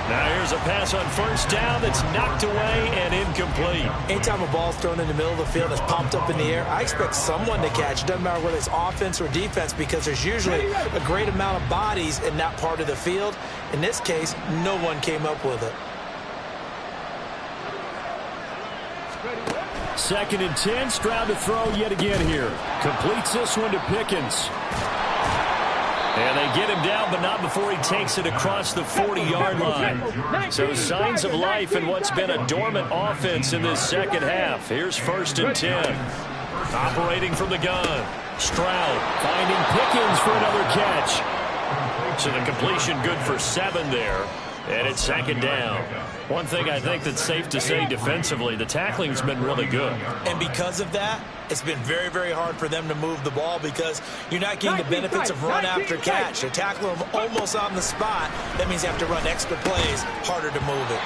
Now here's a pass on first down that's knocked away and incomplete. Anytime a ball's thrown in the middle of the field and it's popped up in the air, I expect someone to catch. It doesn't matter whether it's offense or defense because there's usually a great amount of bodies in that part of the field. In this case, no one came up with it. 2nd and 10. Stroud to throw yet again here. Completes this one to Pickens. And they get him down, but not before he takes it across the 40-yard line. So signs of life in what's been a dormant offense in this second half. Here's 1st and 10. Operating from the gun. Stroud finding Pickens for another catch. So the completion good for 7 there. And it's 2nd down. One thing I think that's safe to say defensively, the tackling's been really good. And because of that, it's been very, very hard for them to move the ball because you're not getting the benefits of run after catch. They're tackling them almost on the spot. That means you have to run extra plays, harder to move it.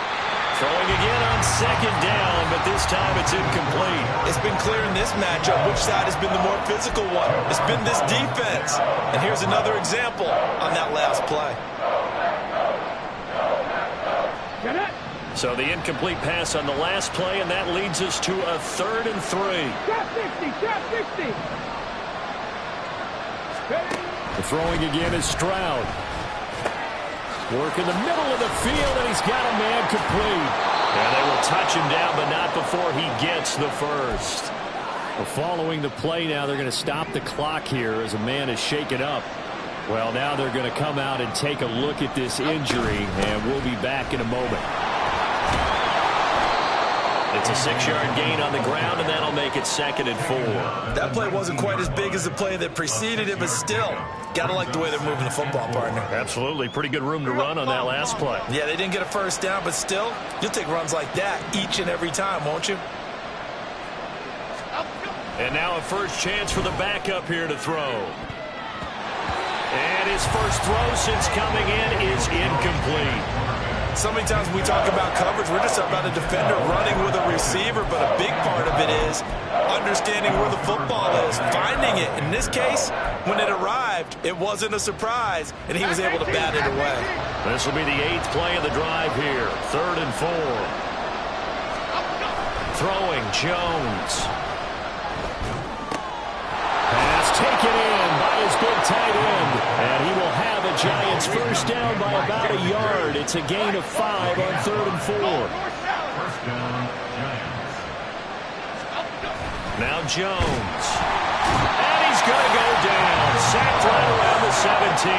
Throwing again on 2nd down, but this time it's incomplete. It's been clear in this matchup which side has been the more physical one. It's been this defense. And here's another example on that last play. So the incomplete pass on the last play, and that leads us to a 3rd and 3. Shot 60, shot 60. The throwing again is Stroud. Work in the middle of the field, and he's got a man complete. And they will touch him down, but not before he gets the first. Well, following the play now, they're going to stop the clock here as a man is shaken up. Well, now they're going to come out and take a look at this injury, and we'll be back in a moment. It's a 6-yard gain on the ground, and that'll make it 2nd and 4. That play wasn't quite as big as the play that preceded it, but still, got to like the way they're moving the football, partner. Absolutely. Pretty good room to run on that last play. Yeah, they didn't get a first down, but still, you'll take runs like that each and every time, won't you? And now a first chance for the backup here to throw. And his first throw since coming in is incomplete. So many times when we talk about coverage, we're just about a defender running with a receiver, but a big part of it is understanding where the football is, finding it. In this case, when it arrived, it wasn't a surprise, and he was able to bat it away. This will be the 8th play of the drive here, 3rd and 4. Throwing, Jones. Pass taken in by his big tight end, and he will have a Giants first down by about a yard. It's a gain of 5 on 3rd and 4. Now Jones. And he's going to go down. Sacked right around the 17.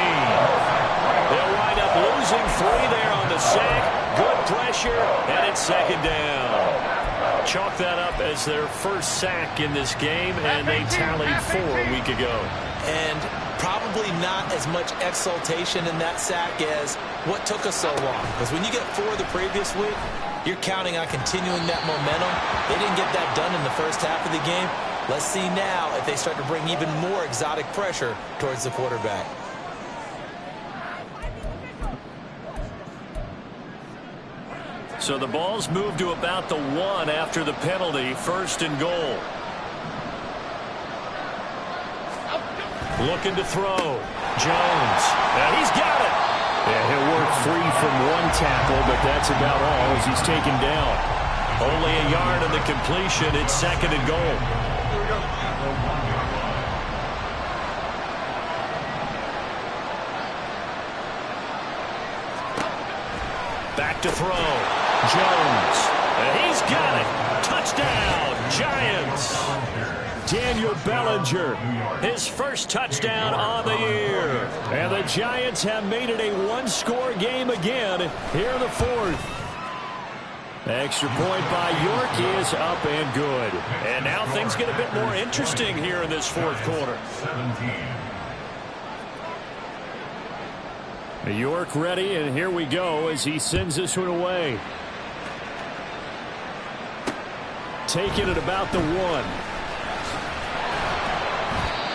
They'll wind up losing 3 there on the sack. Good pressure, and it's 2nd down. Chalk that up as their first sack in this game, and they tallied 4 a week ago. And probably not as much exultation in that sack as what took us so long. Because when you get 4 the previous week, you're counting on continuing that momentum. They didn't get that done in the first half of the game. Let's see now if they start to bring even more exotic pressure towards the quarterback. So the ball's moved to about the 1 after the penalty, 1st and goal. Looking to throw. Jones. And he's got it. Yeah, he'll work free from 1 tackle, but that's about all as he's taken down. Only a yard on the completion. It's 2nd and goal. Back to throw. Jones. And he's got it. Touchdown, Giants. Daniel Bellinger, his first touchdown on the year. And the Giants have made it a 1-score game again here in the 4th. Extra point by York is up and good. And now things get a bit more interesting here in this 4th quarter. York ready, and here we go as he sends this one away. Taking it about the 1.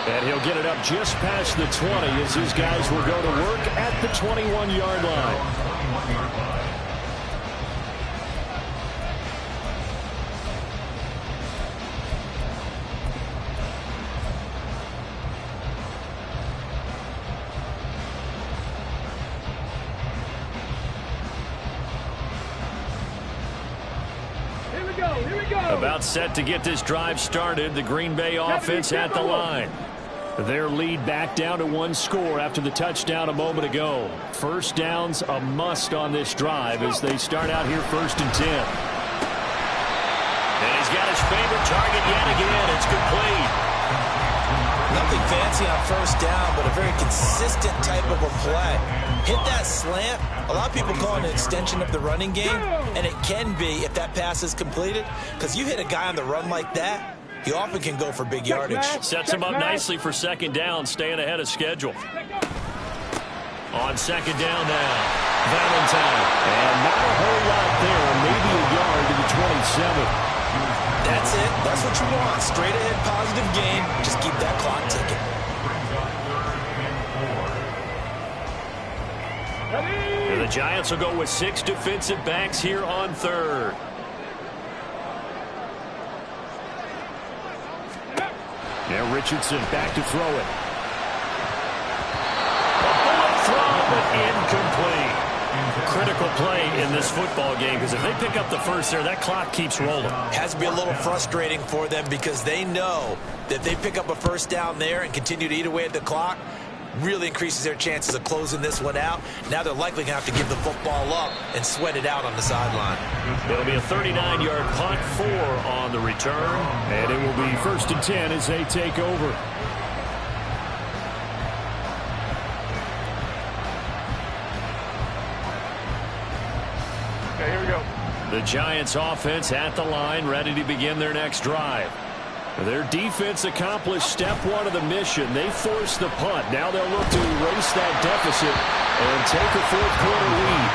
And he'll get it up just past the 20 as his guys will go to work at the 21-yard line. About set to get this drive started. The Green Bay offense at the line. Their lead back down to one score after the touchdown a moment ago. First down's a must on this drive as they start out here 1st and 10. And he's got his favorite target yet again. It's complete. Nothing fancy on first down, but a very consistent type of a play. Hit that slant. A lot of people call it an extension of the running game, and it can be if that pass is completed, because you hit a guy on the run like that, he often can go for big yardage. Sets him up nicely for second down, staying ahead of schedule. On second down now, Valentine. And not a whole lot there, maybe a yard to the 27. That's it. That's what you want. Straight ahead positive game. Just keep that clock ticking. And the Giants will go with 6 defensive backs here on 3rd. Now Richardson back to throw it. A bullet throw, but incomplete. Critical play in this football game, because if they pick up the first there, that clock keeps rolling. Has to be a little frustrating for them because they know that if they pick up a first down there and continue to eat away at the clock, really increases their chances of closing this one out. Now they're likely going to have to give the football up and sweat it out on the sideline. It'll be a 39-yard punt, 4 on the return, and it will be 1st and 10 as they take over. Okay, here we go. The Giants offense at the line, ready to begin their next drive. Their defense accomplished step 1 of the mission. They forced the punt. Now they'll look to erase that deficit and take a 4th quarter lead.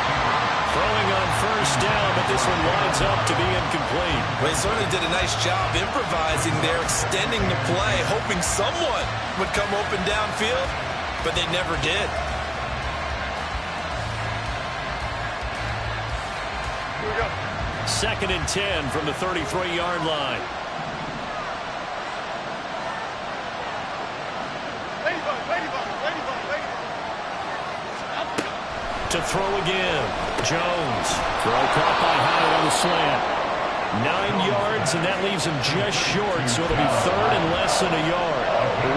Throwing on first down, but this one winds up to be incomplete. Well, they certainly did a nice job improvising there, extending the play, hoping someone would come open downfield, but they never did. Here we go. 2nd and 10 from the 33-yard line. To throw again. Jones. Throw caught by Hyatt on the slant. 9 yards, and that leaves him just short, so it'll be 3rd and less than a yard.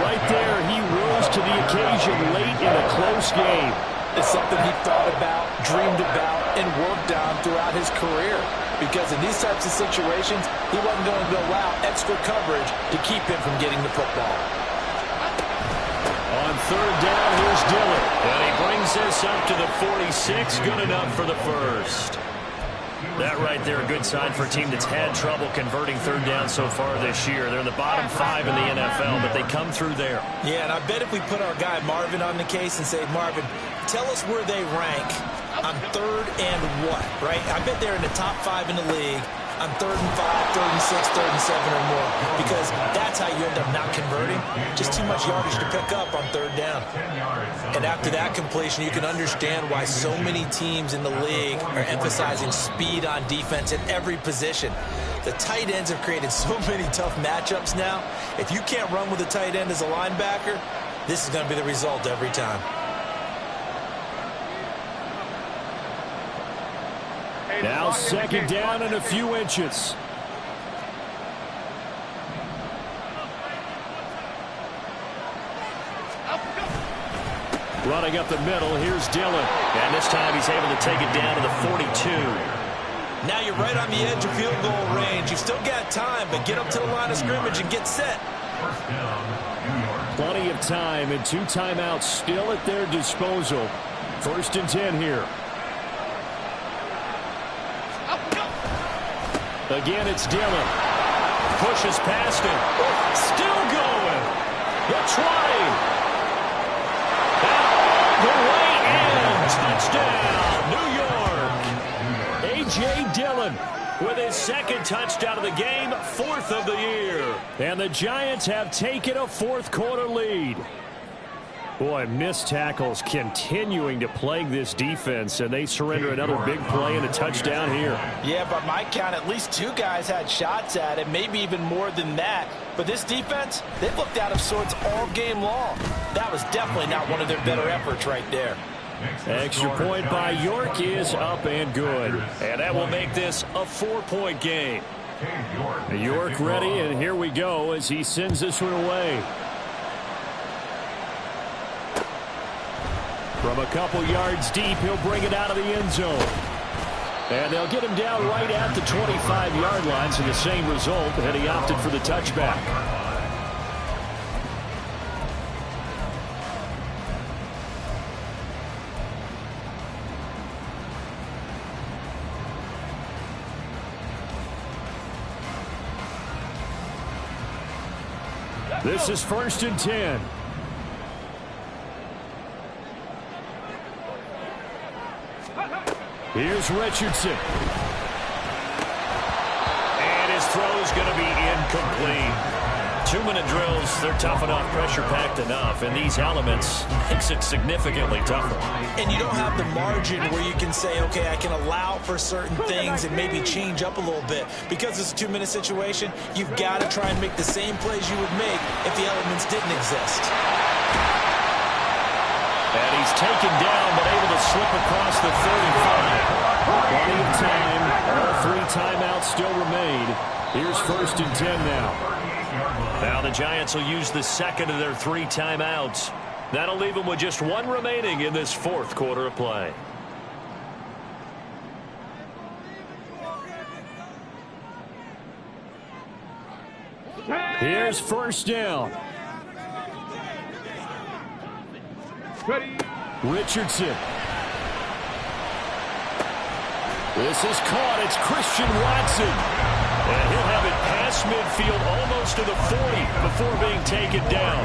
Right there, he rose to the occasion late in a close game. It's something he thought about, dreamed about, and worked on throughout his career. Because in these types of situations, he wasn't going to allow extra coverage to keep him from getting the football. On 3rd down, here's Dillon. And he brings this up to the 46. Good enough for the first. That right there, a good sign for a team that's had trouble converting 3rd down so far this year. They're in the bottom 5 in the NFL, but they come through there. Yeah, and I bet if we put our guy Marvin on the case and say, Marvin, tell us where they rank on 3rd and what, right? I bet they're in the top 5 in the league on 3rd and 5, 3rd and 6, 3rd and 7 or more, because that's how you end up not converting. Just too much yardage to pick up on 3rd down. And after that completion, you can understand why so many teams in the league are emphasizing speed on defense at every position. The tight ends have created so many tough matchups now. If you can't run with a tight end as a linebacker, this is going to be the result every time. Now 2nd down and a few inches. Running up the middle, here's Dillon. And this time he's able to take it down to the 42. Now you're right on the edge of field goal range. You've still got time, but get up to the line of scrimmage and get set. Plenty of time and 2 timeouts still at their disposal. 1st and 10 here. Again, it's Dillon. Pushes past him. Still going. They're trying. The way in. Touchdown, New York. A.J. Dillon with his 2nd touchdown of the game, 4th of the year. And the Giants have taken a 4th quarter lead. Boy, missed tackles continuing to plague this defense, and they surrender another big play and a touchdown here. Yeah, by my count, at least 2 guys had shots at it, maybe even more than that. But this defense, they've looked out of sorts all game long. That was definitely not one of their better efforts right there. Extra point by York is up and good. And that will make this a 4-point game. York ready, and here we go as he sends this one away. From a couple yards deep, he'll bring it out of the end zone. And they'll get him down right at the 25-yard line, so the same result, and he opted for the touchback. This is 1st and 10. Here's Richardson. And his throw's going to be incomplete. 2-minute drills, they're tough enough, pressure-packed enough, and these elements makes it significantly tougher. And you don't have the margin where you can say, okay, I can allow for certain things and maybe change up a little bit. Because it's a 2-minute situation, you've got to try and make the same plays you would make if the elements didn't exist. And he's taken down, but able to slip across the 35. Plenty of time. All 3 timeouts still remain. Here's 1st and 10 now. Now the Giants will use the second of their 3 timeouts. That'll leave them with just 1 remaining in this 4th quarter of play. Here's 1st down. Richardson. This is caught. It's Christian Watson. And he'll have it past midfield almost to the 40 before being taken down.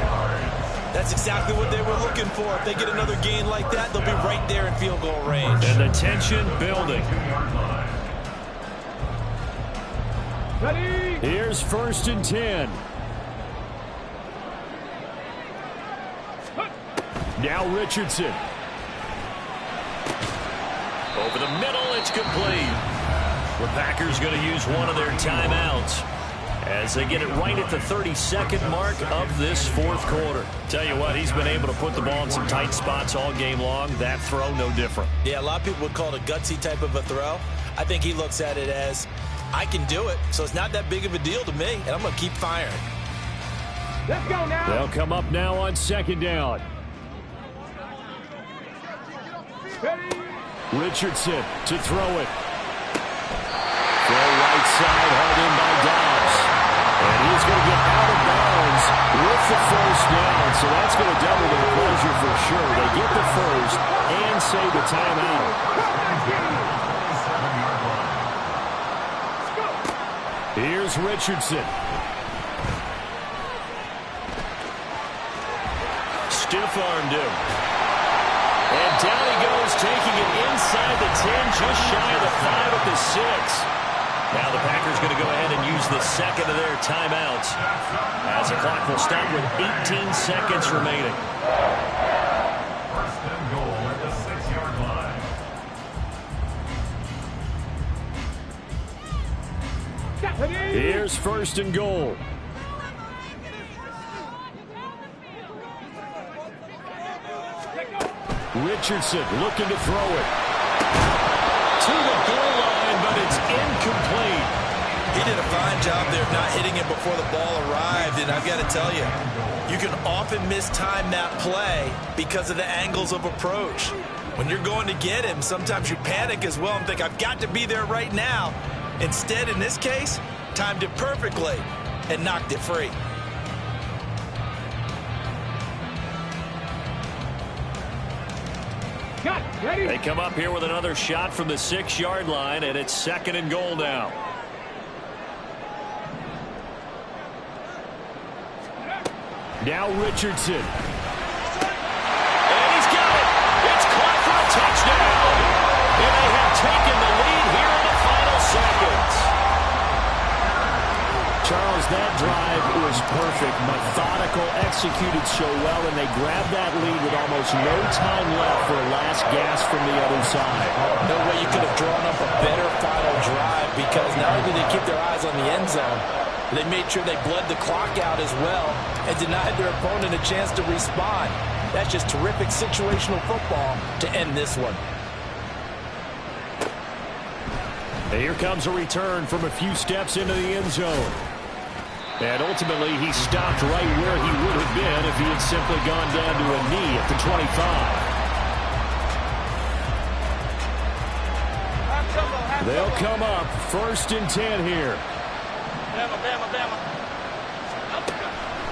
That's exactly what they were looking for. If they get another gain like that, they'll be right there in field goal range. And the tension building. Here's 1st and 10. Now Richardson. Over the middle, it's complete. The Packers going to use one of their timeouts as they get it right at the 32nd mark of this 4th quarter. Tell you what, he's been able to put the ball in some tight spots all game long. That throw, no different. Yeah, a lot of people would call it a gutsy type of a throw. I think he looks at it as, I can do it, so it's not that big of a deal to me, and I'm going to keep firing. Let's go now. They'll come up now on 2nd down. Richardson to throw it. Throw right side, held in by Dobbs. And he's going to get out of bounds with the 1st down. So that's going to double their pleasure for sure. They get the 1st and save the timeout. Here's Richardson. Stiff-armed him. And down he goes, taking it inside the 10, just shy of the 5 at the 6. Now the Packers going to go ahead and use the second of their timeouts as the clock will stop with 18 seconds remaining. 1st and goal at the 6-yard line. Here's 1st and goal. Richardson looking to throw it. To the goal line, but it's incomplete. He did a fine job there of not hitting it before the ball arrived, and I've got to tell you, you can often mistime that play because of the angles of approach. When you're going to get him, sometimes you panic as well and think, I've got to be there right now. Instead, in this case, timed it perfectly and knocked it free. They come up here with another shot from the 6-yard line, and it's 2nd and goal now. Now Richardson. And he's got it. It's caught for a touchdown. And they have taken the lead here in the final seconds. Charles, that drive was perfect. Methodical, executed so well, and they grabbed that lead with almost no time left for a last gasp from the other side. No way you could have drawn up a better final drive, because not only did they keep their eyes on the end zone, they made sure they bled the clock out as well and denied their opponent a chance to respond. That's just terrific situational football to end this one. And here comes a return from a few steps into the end zone. And ultimately, he stopped right where he would have been if he had simply gone down to a knee at the 25. They'll come up 1st and 10 here.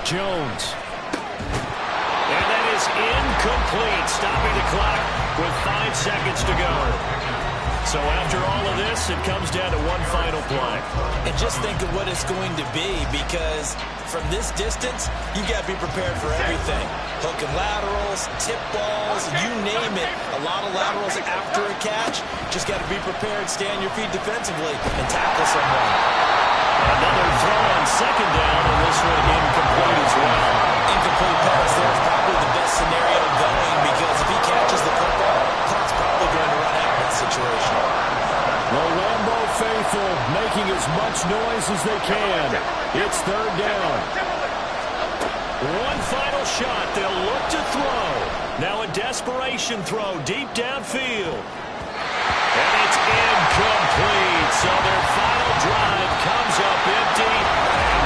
Jones. And that is incomplete, stopping the clock with 5 seconds to go. So after all of this, it comes down to one final play. And just think of what it's going to be, because from this distance, you've got to be prepared for everything. Hook and laterals, tip balls, you name it. A lot of laterals after a catch. Just got to be prepared, stay on your feet defensively, and tackle someone. Another throw on 2nd down, and this one incomplete as well. Incomplete pass there is probably the best scenario going, because if he catches the football, clock's probably going to run out in that situation. The Lambeau faithful making as much noise as they can. It's 3rd down. One final shot. They'll look to throw. Now a desperation throw deep downfield. And it's incomplete. So their final drive comes up empty. And